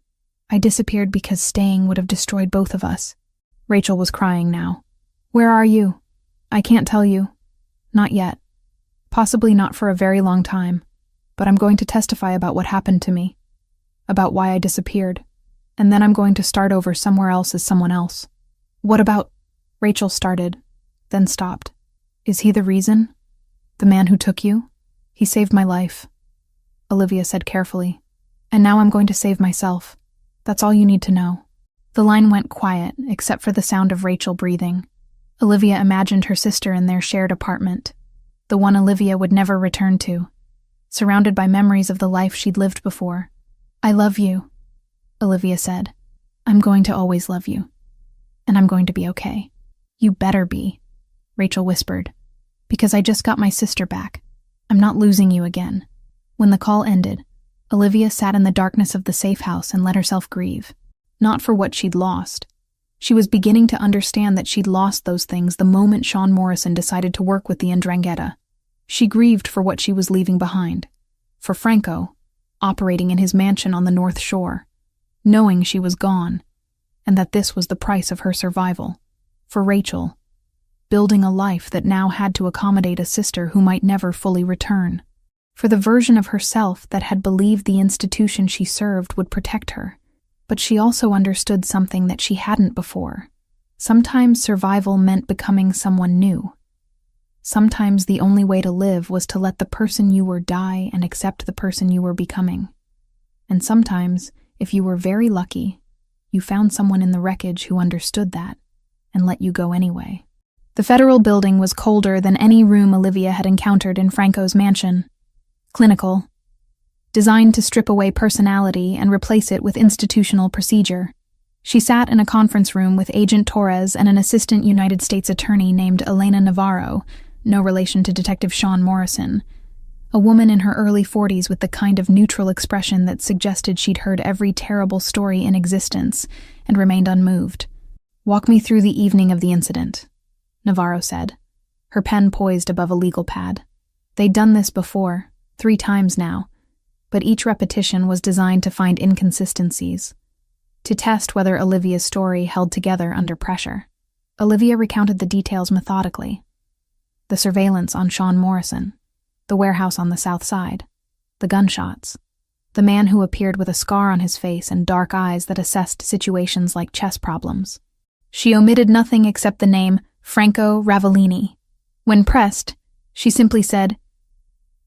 I disappeared because staying would have destroyed both of us. Rachel was crying now. Where are you? I can't tell you. Not yet. Possibly not for a very long time, but I'm going to testify about what happened to me, about why I disappeared, and then I'm going to start over somewhere else as someone else. What about... Rachel started, then stopped. Is he the reason? The man who took you? He saved my life, Olivia said carefully. And now I'm going to save myself. That's all you need to know. The line went quiet, except for the sound of Rachel breathing. Olivia imagined her sister in their shared apartment, the one Olivia would never return to, surrounded by memories of the life she'd lived before. I love you, Olivia said. I'm going to always love you. And I'm going to be okay. You better be, Rachel whispered, because I just got my sister back. I'm not losing you again. When the call ended, Olivia sat in the darkness of the safe house and let herself grieve. Not for what she'd lost. She was beginning to understand that she'd lost those things the moment Sean Morrison decided to work with the 'Ndrangheta. She grieved for what she was leaving behind. For Franco, operating in his mansion on the North Shore, knowing she was gone, and that this was the price of her survival. For Rachel, building a life that now had to accommodate a sister who might never fully return. For the version of herself that had believed the institution she served would protect her. But she also understood something that she hadn't before. Sometimes survival meant becoming someone new. Sometimes the only way to live was to let the person you were die and accept the person you were becoming. And sometimes, if you were very lucky, you found someone in the wreckage who understood that and let you go anyway. The federal building was colder than any room Olivia had encountered in Franco's mansion. Clinical. Designed to strip away personality and replace it with institutional procedure. She sat in a conference room with Agent Torres and an assistant United States attorney named Elena Navarro, no relation to Detective Sean Morrison, a woman in her early 40s with the kind of neutral expression that suggested she'd heard every terrible story in existence and remained unmoved. Walk me through the evening of the incident, Navarro said, her pen poised above a legal pad. They'd done this before, 3 times now, but each repetition was designed to find inconsistencies, to test whether Olivia's story held together under pressure. Olivia recounted the details methodically. The surveillance on Sean Morrison, the warehouse on the south side, the gunshots, the man who appeared with a scar on his face and dark eyes that assessed situations like chess problems. She omitted nothing except the name Franco Ravellini. When pressed, she simply said,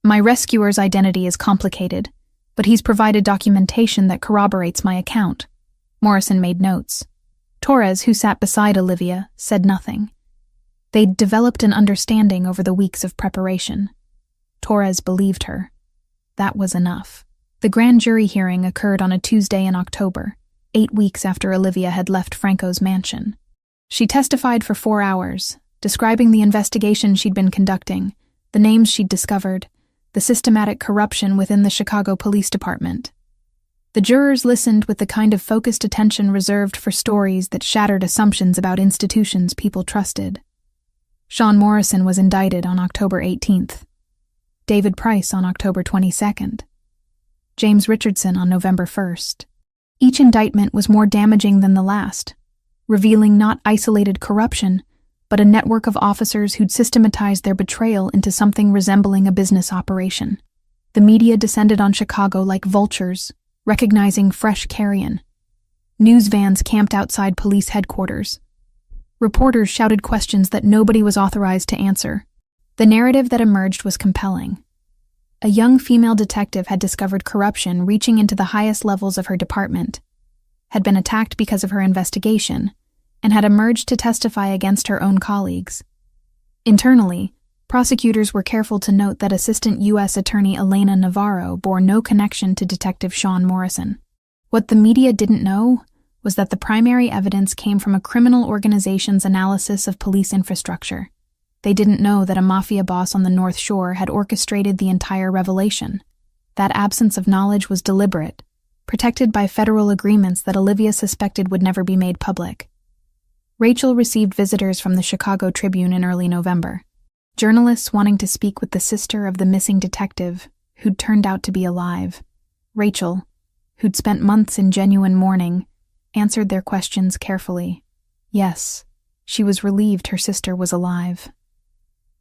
"My rescuer's identity is complicated, but he's provided documentation that corroborates my account." Morrison made notes. Torres, who sat beside Olivia, said nothing. They'd developed an understanding over the weeks of preparation. Torres believed her. That was enough. The grand jury hearing occurred on a Tuesday in October, 8 weeks after Olivia had left Franco's mansion. She testified for 4 hours, describing the investigation she'd been conducting, the names she'd discovered, the systematic corruption within the Chicago Police Department. The jurors listened with the kind of focused attention reserved for stories that shattered assumptions about institutions people trusted. Sean Morrison was indicted on October 18th. David Price on October 22nd. James Richardson on November 1st. Each indictment was more damaging than the last, revealing not isolated corruption, but a network of officers who'd systematized their betrayal into something resembling a business operation. The media descended on Chicago like vultures, recognizing fresh carrion. News vans camped outside police headquarters. Reporters shouted questions that nobody was authorized to answer. The narrative that emerged was compelling. A young female detective had discovered corruption reaching into the highest levels of her department, had been attacked because of her investigation, and had emerged to testify against her own colleagues. Internally, prosecutors were careful to note that Assistant U.S. Attorney Elena Navarro bore no connection to Detective Sean Morrison. What the media didn't know was that the primary evidence came from a criminal organization's analysis of police infrastructure. They didn't know that a mafia boss on the North Shore had orchestrated the entire revelation. That absence of knowledge was deliberate, protected by federal agreements that Olivia suspected would never be made public. Rachel received visitors from the Chicago Tribune in early November. Journalists wanting to speak with the sister of the missing detective, who'd turned out to be alive. Rachel, who'd spent months in genuine mourning, answered their questions carefully. Yes, she was relieved her sister was alive.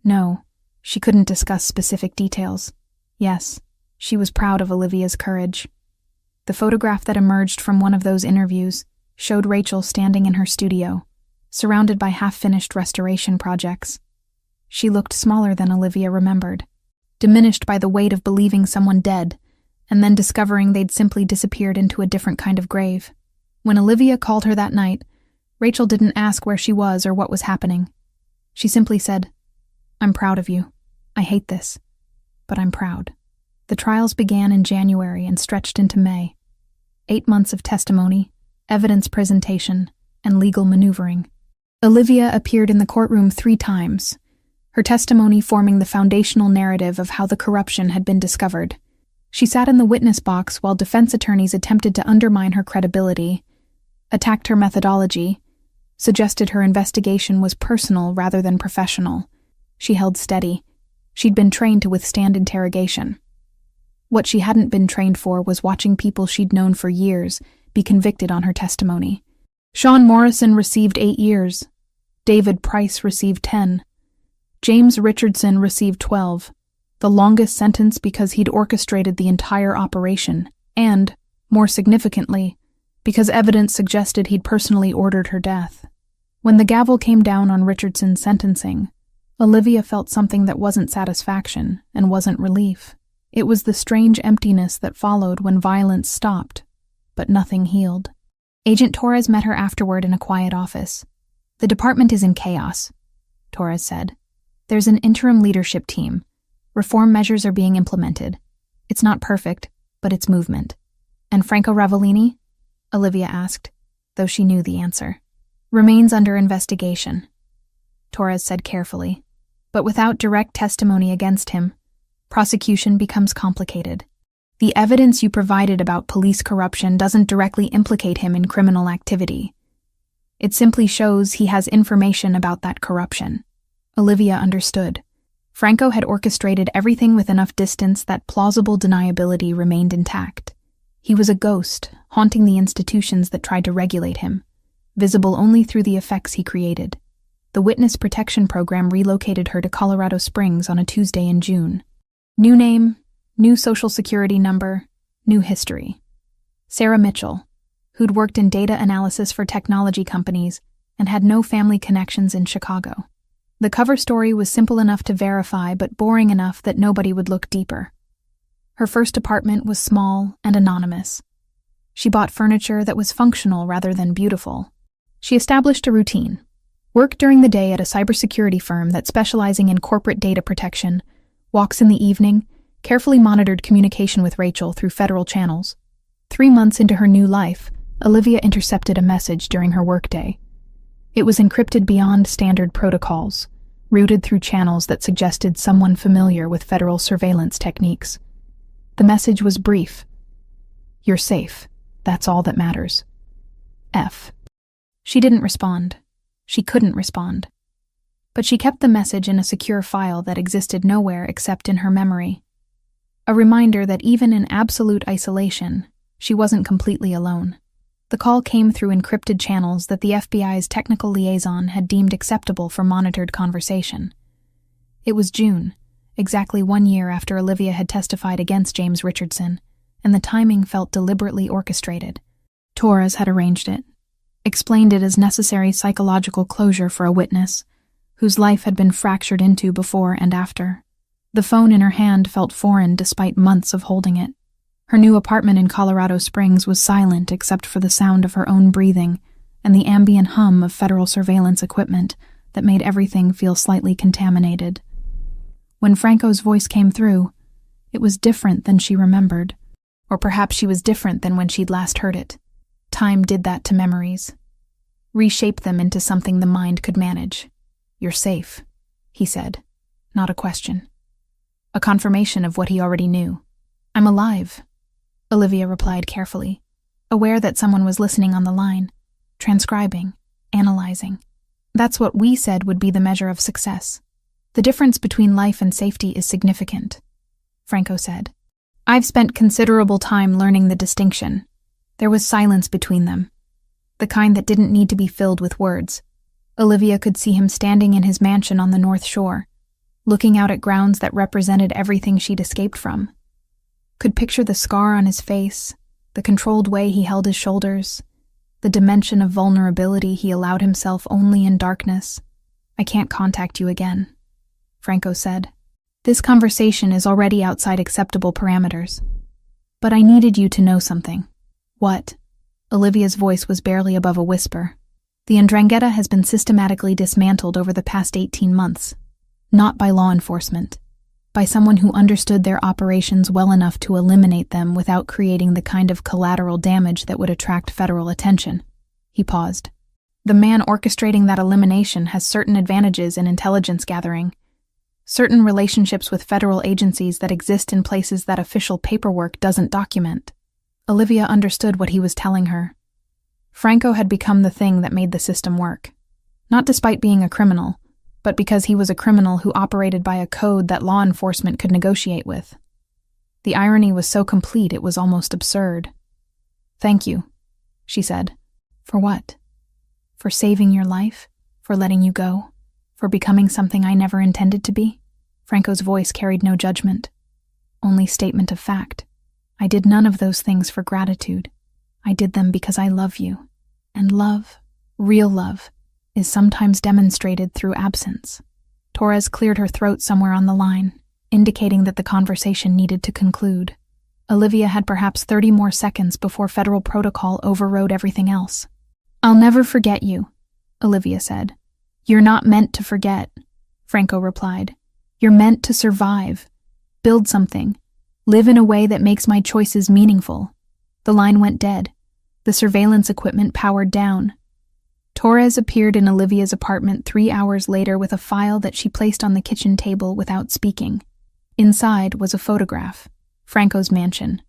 No, she couldn't discuss specific details. Yes, she was proud of Olivia's courage. The photograph that emerged from one of those interviews showed Rachel standing in her studio, surrounded by half-finished restoration projects. She looked smaller than Olivia remembered, diminished by the weight of believing someone dead, and then discovering they'd simply disappeared into a different kind of grave. When Olivia called her that night, Rachel didn't ask where she was or what was happening. She simply said, "I'm proud of you. I hate this, but I'm proud." The trials began in January and stretched into May. 8 months of testimony, evidence presentation, and legal maneuvering. Olivia appeared in the courtroom 3 times, her testimony forming the foundational narrative of how the corruption had been discovered. She sat in the witness box while defense attorneys attempted to undermine her credibility, attacked her methodology, suggested her investigation was personal rather than professional. She held steady. She'd been trained to withstand interrogation. What she hadn't been trained for was watching people she'd known for years be convicted on her testimony. Sean Morrison received 8 years. David Price received 10. James Richardson received 12, the longest sentence because he'd orchestrated the entire operation, and, more significantly, because evidence suggested he'd personally ordered her death. When the gavel came down on Richardson's sentencing, Olivia felt something that wasn't satisfaction and wasn't relief. It was the strange emptiness that followed when violence stopped, but nothing healed. Agent Torres met her afterward in a quiet office. "The department is in chaos," Torres said. "There's an interim leadership team. Reform measures are being implemented. It's not perfect, but it's movement." "And Franco Ravellini?" Olivia asked, though she knew the answer. "Remains under investigation," Torres said carefully. "But without direct testimony against him, prosecution becomes complicated. The evidence you provided about police corruption doesn't directly implicate him in criminal activity. It simply shows he has information about that corruption." Olivia understood. Franco had orchestrated everything with enough distance that plausible deniability remained intact. He was a ghost, haunting the institutions that tried to regulate him, visible only through the effects he created. The Witness Protection Program relocated her to Colorado Springs on a Tuesday in June. New name, new social security number, new history. Sarah Mitchell, who'd worked in data analysis for technology companies and had no family connections in Chicago. The cover story was simple enough to verify but boring enough that nobody would look deeper. Her first apartment was small and anonymous. She bought furniture that was functional rather than beautiful. She established a routine. Work during the day at a cybersecurity firm that specializing in corporate data protection, walks in the evening, carefully monitored communication with Rachel through federal channels. 3 months into her new life, Olivia intercepted a message during her workday. It was encrypted beyond standard protocols, routed through channels that suggested someone familiar with federal surveillance techniques. The message was brief. "You're safe. That's all that matters. F." She didn't respond. She couldn't respond. But she kept the message in a secure file that existed nowhere except in her memory. A reminder that even in absolute isolation, she wasn't completely alone. The call came through encrypted channels that the FBI's technical liaison had deemed acceptable for monitored conversation. It was June, exactly 1 year after Olivia had testified against James Richardson, and the timing felt deliberately orchestrated. Torres had arranged it, explained it as necessary psychological closure for a witness, whose life had been fractured into before and after. The phone in her hand felt foreign despite months of holding it. Her new apartment in Colorado Springs was silent except for the sound of her own breathing and the ambient hum of federal surveillance equipment that made everything feel slightly contaminated. When Franco's voice came through, it was different than she remembered. Or perhaps she was different than when she'd last heard it. Time did that to memories. Reshape them into something the mind could manage. "You're safe," he said, not a question. A confirmation of what he already knew. "I'm alive," Olivia replied carefully, aware that someone was listening on the line, transcribing, analyzing. "That's what we said would be the measure of success. The difference between life and safety is significant," Franco said. "I've spent considerable time learning the distinction." There was silence between them, the kind that didn't need to be filled with words. Olivia could see him standing in his mansion on the North Shore, looking out at grounds that represented everything she'd escaped from. Could picture the scar on his face, the controlled way he held his shoulders, the dimension of vulnerability he allowed himself only in darkness. "I can't contact you again," Franco said. "This conversation is already outside acceptable parameters. But I needed you to know something." "What?" Olivia's voice was barely above a whisper. "The Ndrangheta has been systematically dismantled over the past 18 months. Not by law enforcement. By someone who understood their operations well enough to eliminate them without creating the kind of collateral damage that would attract federal attention." He paused. "The man orchestrating that elimination has certain advantages in intelligence gathering, certain relationships with federal agencies that exist in places that official paperwork doesn't document." Olivia understood what he was telling her. Franco had become the thing that made the system work. Not despite being a criminal, but because he was a criminal who operated by a code that law enforcement could negotiate with. The irony was so complete it was almost absurd. "Thank you," she said. "For what?" "For saving your life, for letting you go, for becoming something I never intended to be." Franco's voice carried no judgment, only statement of fact. "I did none of those things for gratitude. I did them because I love you. And love, real love, is sometimes demonstrated through absence." Torres cleared her throat somewhere on the line, indicating that the conversation needed to conclude. Olivia had perhaps 30 more seconds before federal protocol overrode everything else. "I'll never forget you," Olivia said. "You're not meant to forget," Franco replied. "You're meant to survive, build something, live in a way that makes my choices meaningful." The line went dead. The surveillance equipment powered down. Torres appeared in Olivia's apartment 3 hours later with a file that she placed on the kitchen table without speaking. Inside was a photograph, Franco's mansion.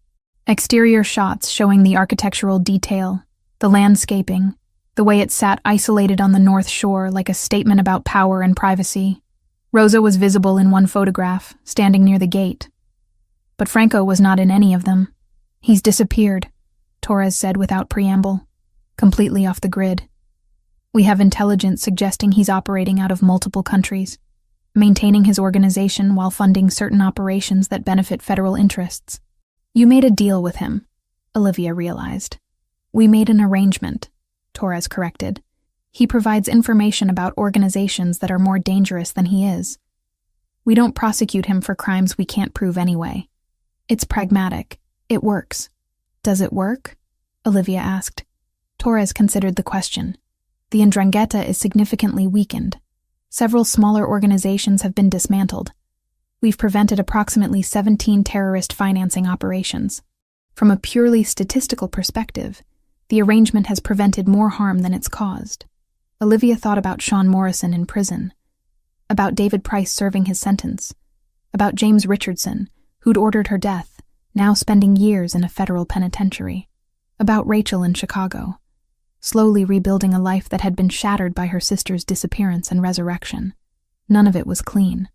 Exterior shots showing the architectural detail, the landscaping, the way it sat isolated on the North Shore like a statement about power and privacy. Rosa was visible in one photograph, standing near the gate. But Franco was not in any of them. He's disappeared, Torres said without preamble, completely off the grid. We have intelligence suggesting he's operating out of multiple countries, maintaining his organization while funding certain operations that benefit federal interests. You made a deal with him, Olivia realized. We made an arrangement, Torres corrected. He provides information about organizations that are more dangerous than he is. We don't prosecute him for crimes we can't prove anyway. It's pragmatic. It works. Does it work? Olivia asked. Torres considered the question. The 'Ndrangheta is significantly weakened. Several smaller organizations have been dismantled. We've prevented approximately 17 terrorist financing operations. From a purely statistical perspective, the arrangement has prevented more harm than it's caused. Olivia thought about Sean Morrison in prison, about David Price serving his sentence, about James Richardson, who'd ordered her death, now spending years in a federal penitentiary, about Rachel in Chicago, slowly rebuilding a life that had been shattered by her sister's disappearance and resurrection. None of it was clean.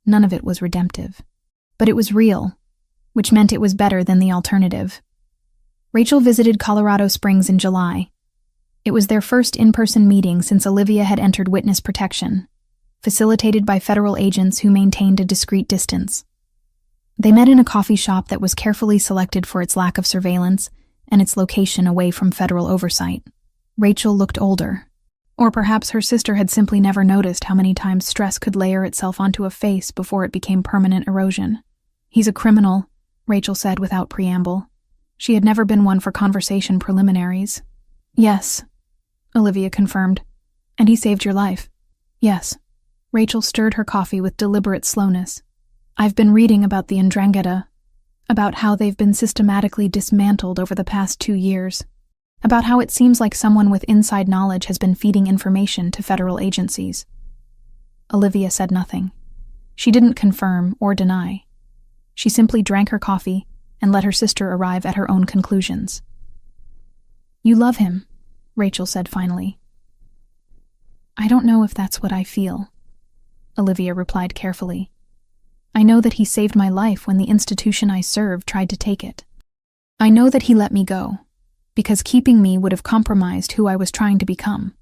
None of it was redemptive. But it was real, which meant it was better than the alternative. Rachel visited Colorado Springs in July. It was their first in-person meeting since Olivia had entered witness protection, facilitated by federal agents who maintained a discreet distance. They met in a coffee shop that was carefully selected for its lack of surveillance and its location away from federal oversight. Rachel looked older. Or perhaps her sister had simply never noticed how many times stress could layer itself onto a face before it became permanent erosion. He's a criminal, Rachel said without preamble. She had never been one for conversation preliminaries. Yes, Olivia confirmed. And he saved your life. Yes. Rachel stirred her coffee with deliberate slowness. I've been reading about the 'Ndrangheta, about how they've been systematically dismantled over the past 2 years, about how it seems like someone with inside knowledge has been feeding information to federal agencies. Olivia said nothing. She didn't confirm or deny. She simply drank her coffee and let her sister arrive at her own conclusions. You love him, Rachel said finally. I don't know if that's what I feel, Olivia replied carefully. I know that he saved my life when the institution I served tried to take it. I know that he let me go, because keeping me would have compromised who I was trying to become.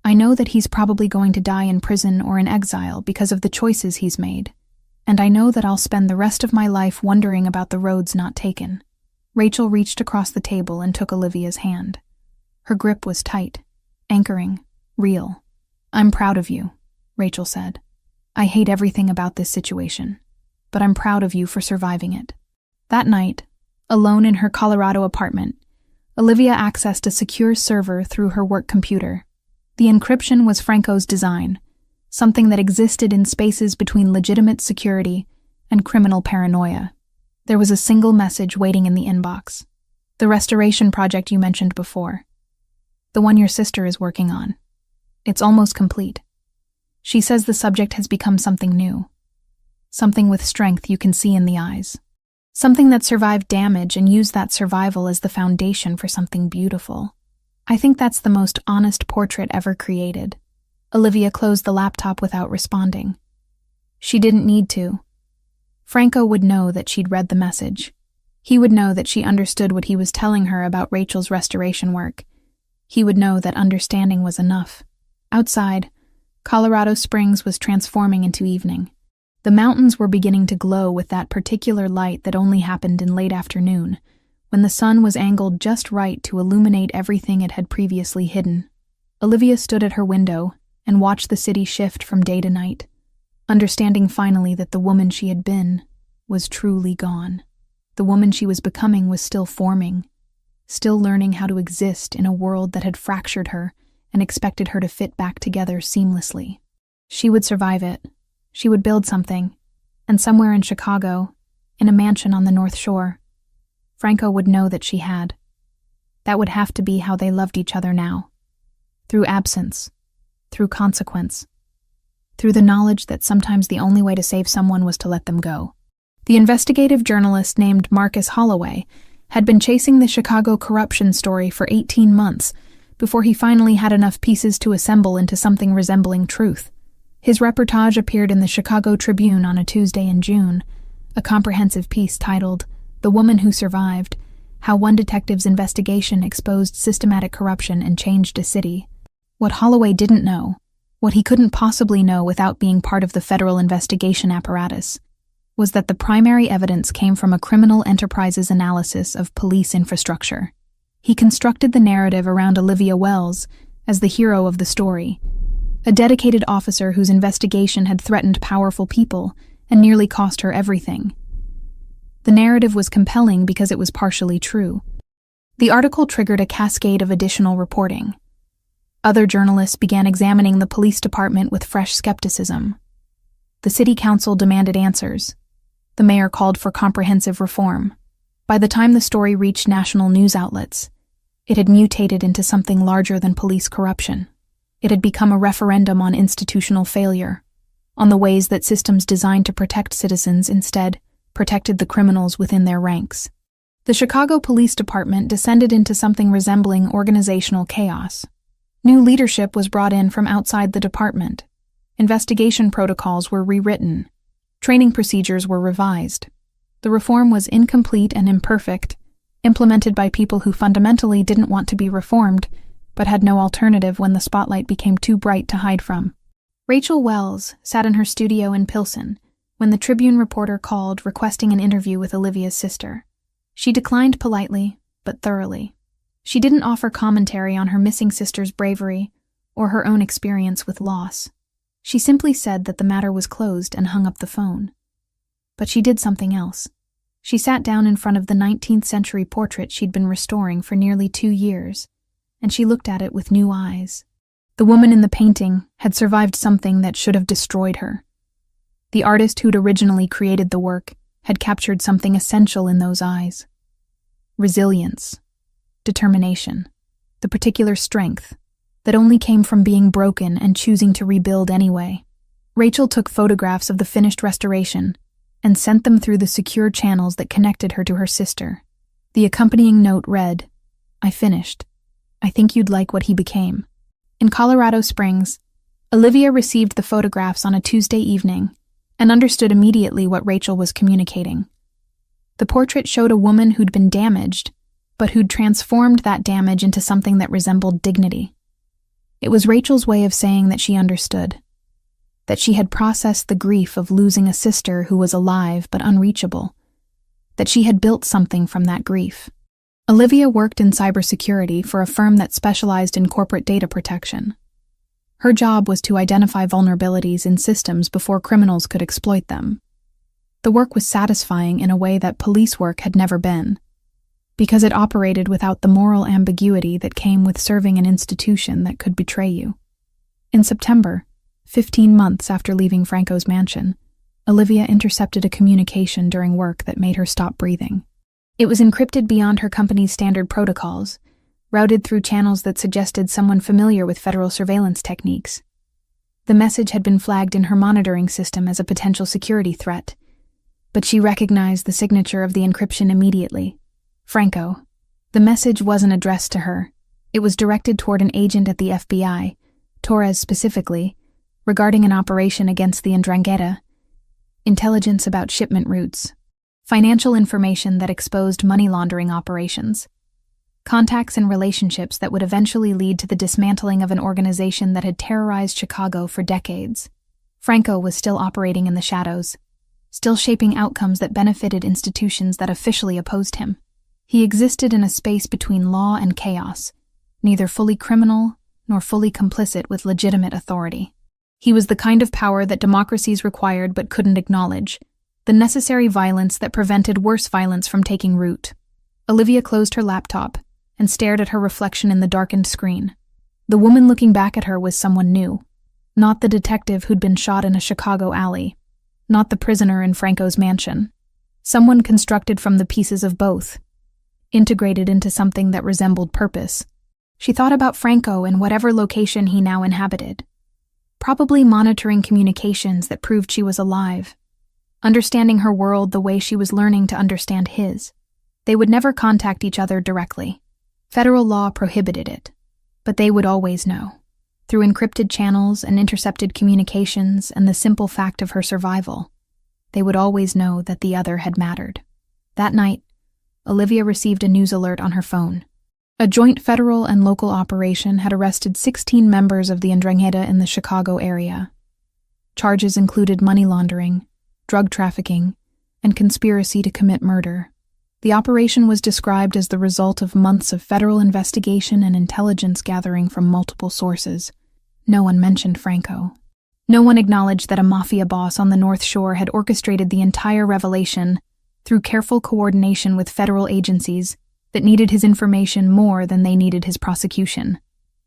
I know that he's probably going to die in prison or in exile because of the choices he's made, and I know that I'll spend the rest of my life wondering about the roads not taken. Rachel reached across the table and took Olivia's hand. Her grip was tight, anchoring, real. I'm proud of you, Rachel said. I hate everything about this situation, but I'm proud of you for surviving it. That night, alone in her Colorado apartment, Olivia accessed a secure server through her work computer. The encryption was Franco's design, something that existed in spaces between legitimate security and criminal paranoia. There was a single message waiting in the inbox. The restoration project you mentioned before. The one your sister is working on. It's almost complete. She says the subject has become something new. Something with strength you can see in the eyes. Something that survived damage and used that survival as the foundation for something beautiful. I think that's the most honest portrait ever created. Olivia closed the laptop without responding. She didn't need to. Franco would know that she'd read the message. He would know that she understood what he was telling her about Rachel's restoration work. He would know that understanding was enough. Outside, Colorado Springs was transforming into evening. The mountains were beginning to glow with that particular light that only happened in late afternoon, when the sun was angled just right to illuminate everything it had previously hidden. Olivia stood at her window and watched the city shift from day to night, understanding finally that the woman she had been was truly gone. The woman she was becoming was still forming, still learning how to exist in a world that had fractured her and expected her to fit back together seamlessly. She would survive it. She would build something, and somewhere in Chicago, in a mansion on the North Shore, Franco would know that she had. That would have to be how they loved each other now. Through absence, through consequence, through the knowledge that sometimes the only way to save someone was to let them go. The investigative journalist named Marcus Holloway had been chasing the Chicago corruption story for 18 months before he finally had enough pieces to assemble into something resembling truth. His reportage appeared in the Chicago Tribune on a Tuesday in June, a comprehensive piece titled "The Woman Who Survived: How One Detective's Investigation Exposed Systematic Corruption and Changed a City." What Holloway didn't know, what he couldn't possibly know without being part of the federal investigation apparatus, was that the primary evidence came from a criminal enterprise's analysis of police infrastructure. He constructed the narrative around Olivia Wells as the hero of the story, a dedicated officer whose investigation had threatened powerful people and nearly cost her everything. The narrative was compelling because it was partially true. The article triggered a cascade of additional reporting. Other journalists began examining the police department with fresh skepticism. The city council demanded answers. The mayor called for comprehensive reform. By the time the story reached national news outlets, it had mutated into something larger than police corruption. It had become a referendum on institutional failure, on the ways that systems designed to protect citizens instead protected the criminals within their ranks. The Chicago Police Department descended into something resembling organizational chaos. New leadership was brought in from outside the department. Investigation protocols were rewritten. Training procedures were revised. The reform was incomplete and imperfect, implemented by people who fundamentally didn't want to be reformed, but had no alternative when the spotlight became too bright to hide from. Rachel Wells sat in her studio in Pilsen when the Tribune reporter called requesting an interview with Olivia's sister. She declined politely, but thoroughly. She didn't offer commentary on her missing sister's bravery or her own experience with loss. She simply said that the matter was closed and hung up the phone. But she did something else. She sat down in front of the 19th century portrait she'd been restoring for nearly 2 years, and she looked at it with new eyes. The woman in the painting had survived something that should have destroyed her. The artist who'd originally created the work had captured something essential in those eyes. Resilience, determination, the particular strength that only came from being broken and choosing to rebuild anyway. Rachel took photographs of the finished restoration and sent them through the secure channels that connected her to her sister. The accompanying note read, "I finished. I think you'd like what he became." In Colorado Springs, Olivia received the photographs on a Tuesday evening and understood immediately what Rachel was communicating. The portrait showed a woman who'd been damaged, but who'd transformed that damage into something that resembled dignity. It was Rachel's way of saying that she understood, that she had processed the grief of losing a sister who was alive but unreachable, that she had built something from that grief. Olivia worked in cybersecurity for a firm that specialized in corporate data protection. Her job was to identify vulnerabilities in systems before criminals could exploit them. The work was satisfying in a way that police work had never been, because it operated without the moral ambiguity that came with serving an institution that could betray you. In September, 15 months after leaving Franco's mansion, Olivia intercepted a communication during work that made her stop breathing. It was encrypted beyond her company's standard protocols, routed through channels that suggested someone familiar with federal surveillance techniques. The message had been flagged in her monitoring system as a potential security threat, but she recognized the signature of the encryption immediately. Franco. The message wasn't addressed to her. It was directed toward an agent at the FBI, Torres specifically, regarding an operation against the Ndrangheta, intelligence about shipment routes, financial information that exposed money laundering operations, contacts and relationships that would eventually lead to the dismantling of an organization that had terrorized Chicago for decades. Franco was still operating in the shadows, still shaping outcomes that benefited institutions that officially opposed him. He existed in a space between law and chaos, neither fully criminal nor fully complicit with legitimate authority. He was the kind of power that democracies required but couldn't acknowledge, the necessary violence that prevented worse violence from taking root. Olivia closed her laptop and stared at her reflection in the darkened screen. The woman looking back at her was someone new, not the detective who'd been shot in a Chicago alley, not the prisoner in Franco's mansion. Someone constructed from the pieces of both, integrated into something that resembled purpose. She thought about Franco in whatever location he now inhabited, probably monitoring communications that proved she was alive, understanding her world the way she was learning to understand his. They would never contact each other directly. Federal law prohibited it, but they would always know. through encrypted channels and intercepted communications and the simple fact of her survival. They would always know that the other had mattered. That night, Olivia received a news alert on her phone. A joint federal and local operation had arrested 16 members of the Ndrangheta in the Chicago area. Charges included money laundering, drug trafficking, and conspiracy to commit murder. The operation was described as the result of months of federal investigation and intelligence gathering from multiple sources. No one mentioned Franco. No one acknowledged that a mafia boss on the North Shore had orchestrated the entire revelation through careful coordination with federal agencies that needed his information more than they needed his prosecution.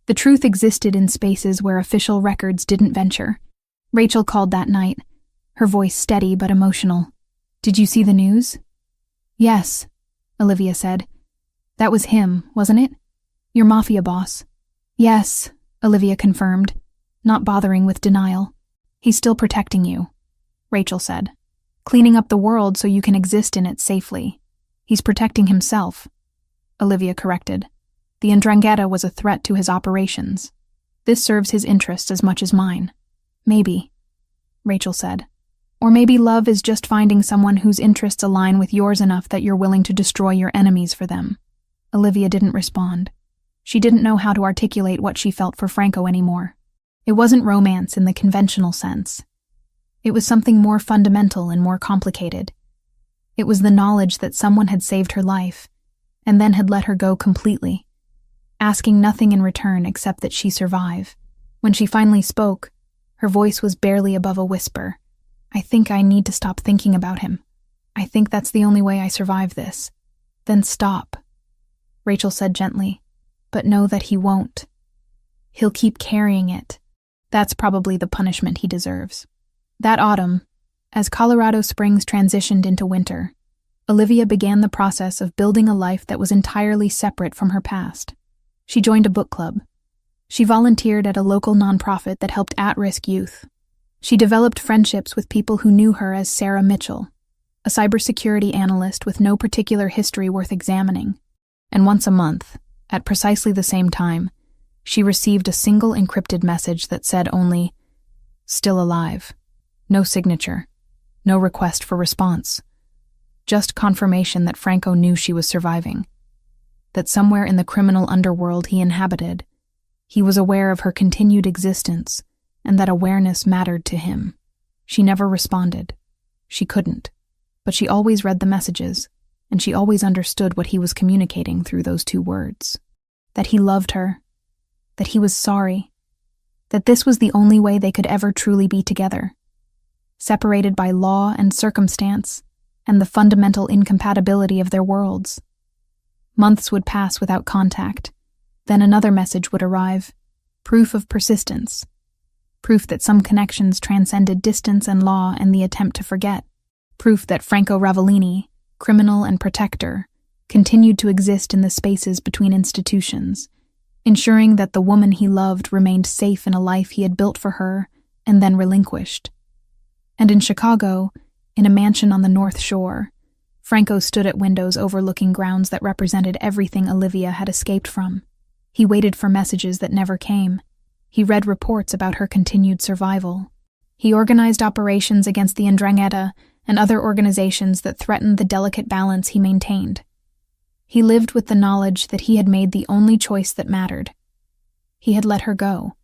The truth existed in spaces where official records didn't venture. Rachel called that night, her voice steady but emotional. "Did you see the news?" "Yes," Olivia said. "That was him, wasn't it? Your mafia boss." "Yes," Olivia confirmed, not bothering with denial. "He's still protecting you," Rachel said. "Cleaning up the world so you can exist in it safely. He's protecting himself," Olivia corrected. "The Ndrangheta was a threat to his operations. This serves his interests as much as mine." "Maybe," Rachel said. "Or maybe love is just finding someone whose interests align with yours enough that you're willing to destroy your enemies for them." Olivia didn't respond. She didn't know how to articulate what she felt for Franco anymore. It wasn't romance in the conventional sense. It was something more fundamental and more complicated. It was the knowledge that someone had saved her life, and then had let her go completely, asking nothing in return except that she survive. When she finally spoke, her voice was barely above a whisper. "I think I need to stop thinking about him. I think that's the only way I survive this." "Then stop," Rachel said gently, "but know that he won't. He'll keep carrying it. That's probably the punishment he deserves." That autumn, as Colorado Springs transitioned into winter, Olivia began the process of building a life that was entirely separate from her past. She joined a book club. She volunteered at a local nonprofit that helped at-risk youth. She developed friendships with people who knew her as Sarah Mitchell, a cybersecurity analyst with no particular history worth examining. And once a month, at precisely the same time, she received a single encrypted message that said only, "Still alive." No signature, no request for response. Just confirmation that Franco knew she was surviving. That somewhere in the criminal underworld he inhabited, he was aware of her continued existence, and that awareness mattered to him. She never responded. She couldn't. But she always read the messages, and she always understood what he was communicating through those two words. That he loved her. That he was sorry. That this was the only way they could ever truly be together. Separated by law and circumstance, and the fundamental incompatibility of their worlds. Months would pass without contact. Then another message would arrive. Proof of persistence. Proof that some connections transcended distance and law and the attempt to forget. Proof that Franco Ravellini, criminal and protector, continued to exist in the spaces between institutions, ensuring that the woman he loved remained safe in a life he had built for her and then relinquished. And in Chicago, in a mansion on the North Shore, Franco stood at windows overlooking grounds that represented everything Olivia had escaped from. He waited for messages that never came. He read reports about her continued survival. He organized operations against the Ndrangheta and other organizations that threatened the delicate balance he maintained. He lived with the knowledge that he had made the only choice that mattered. He had let her go.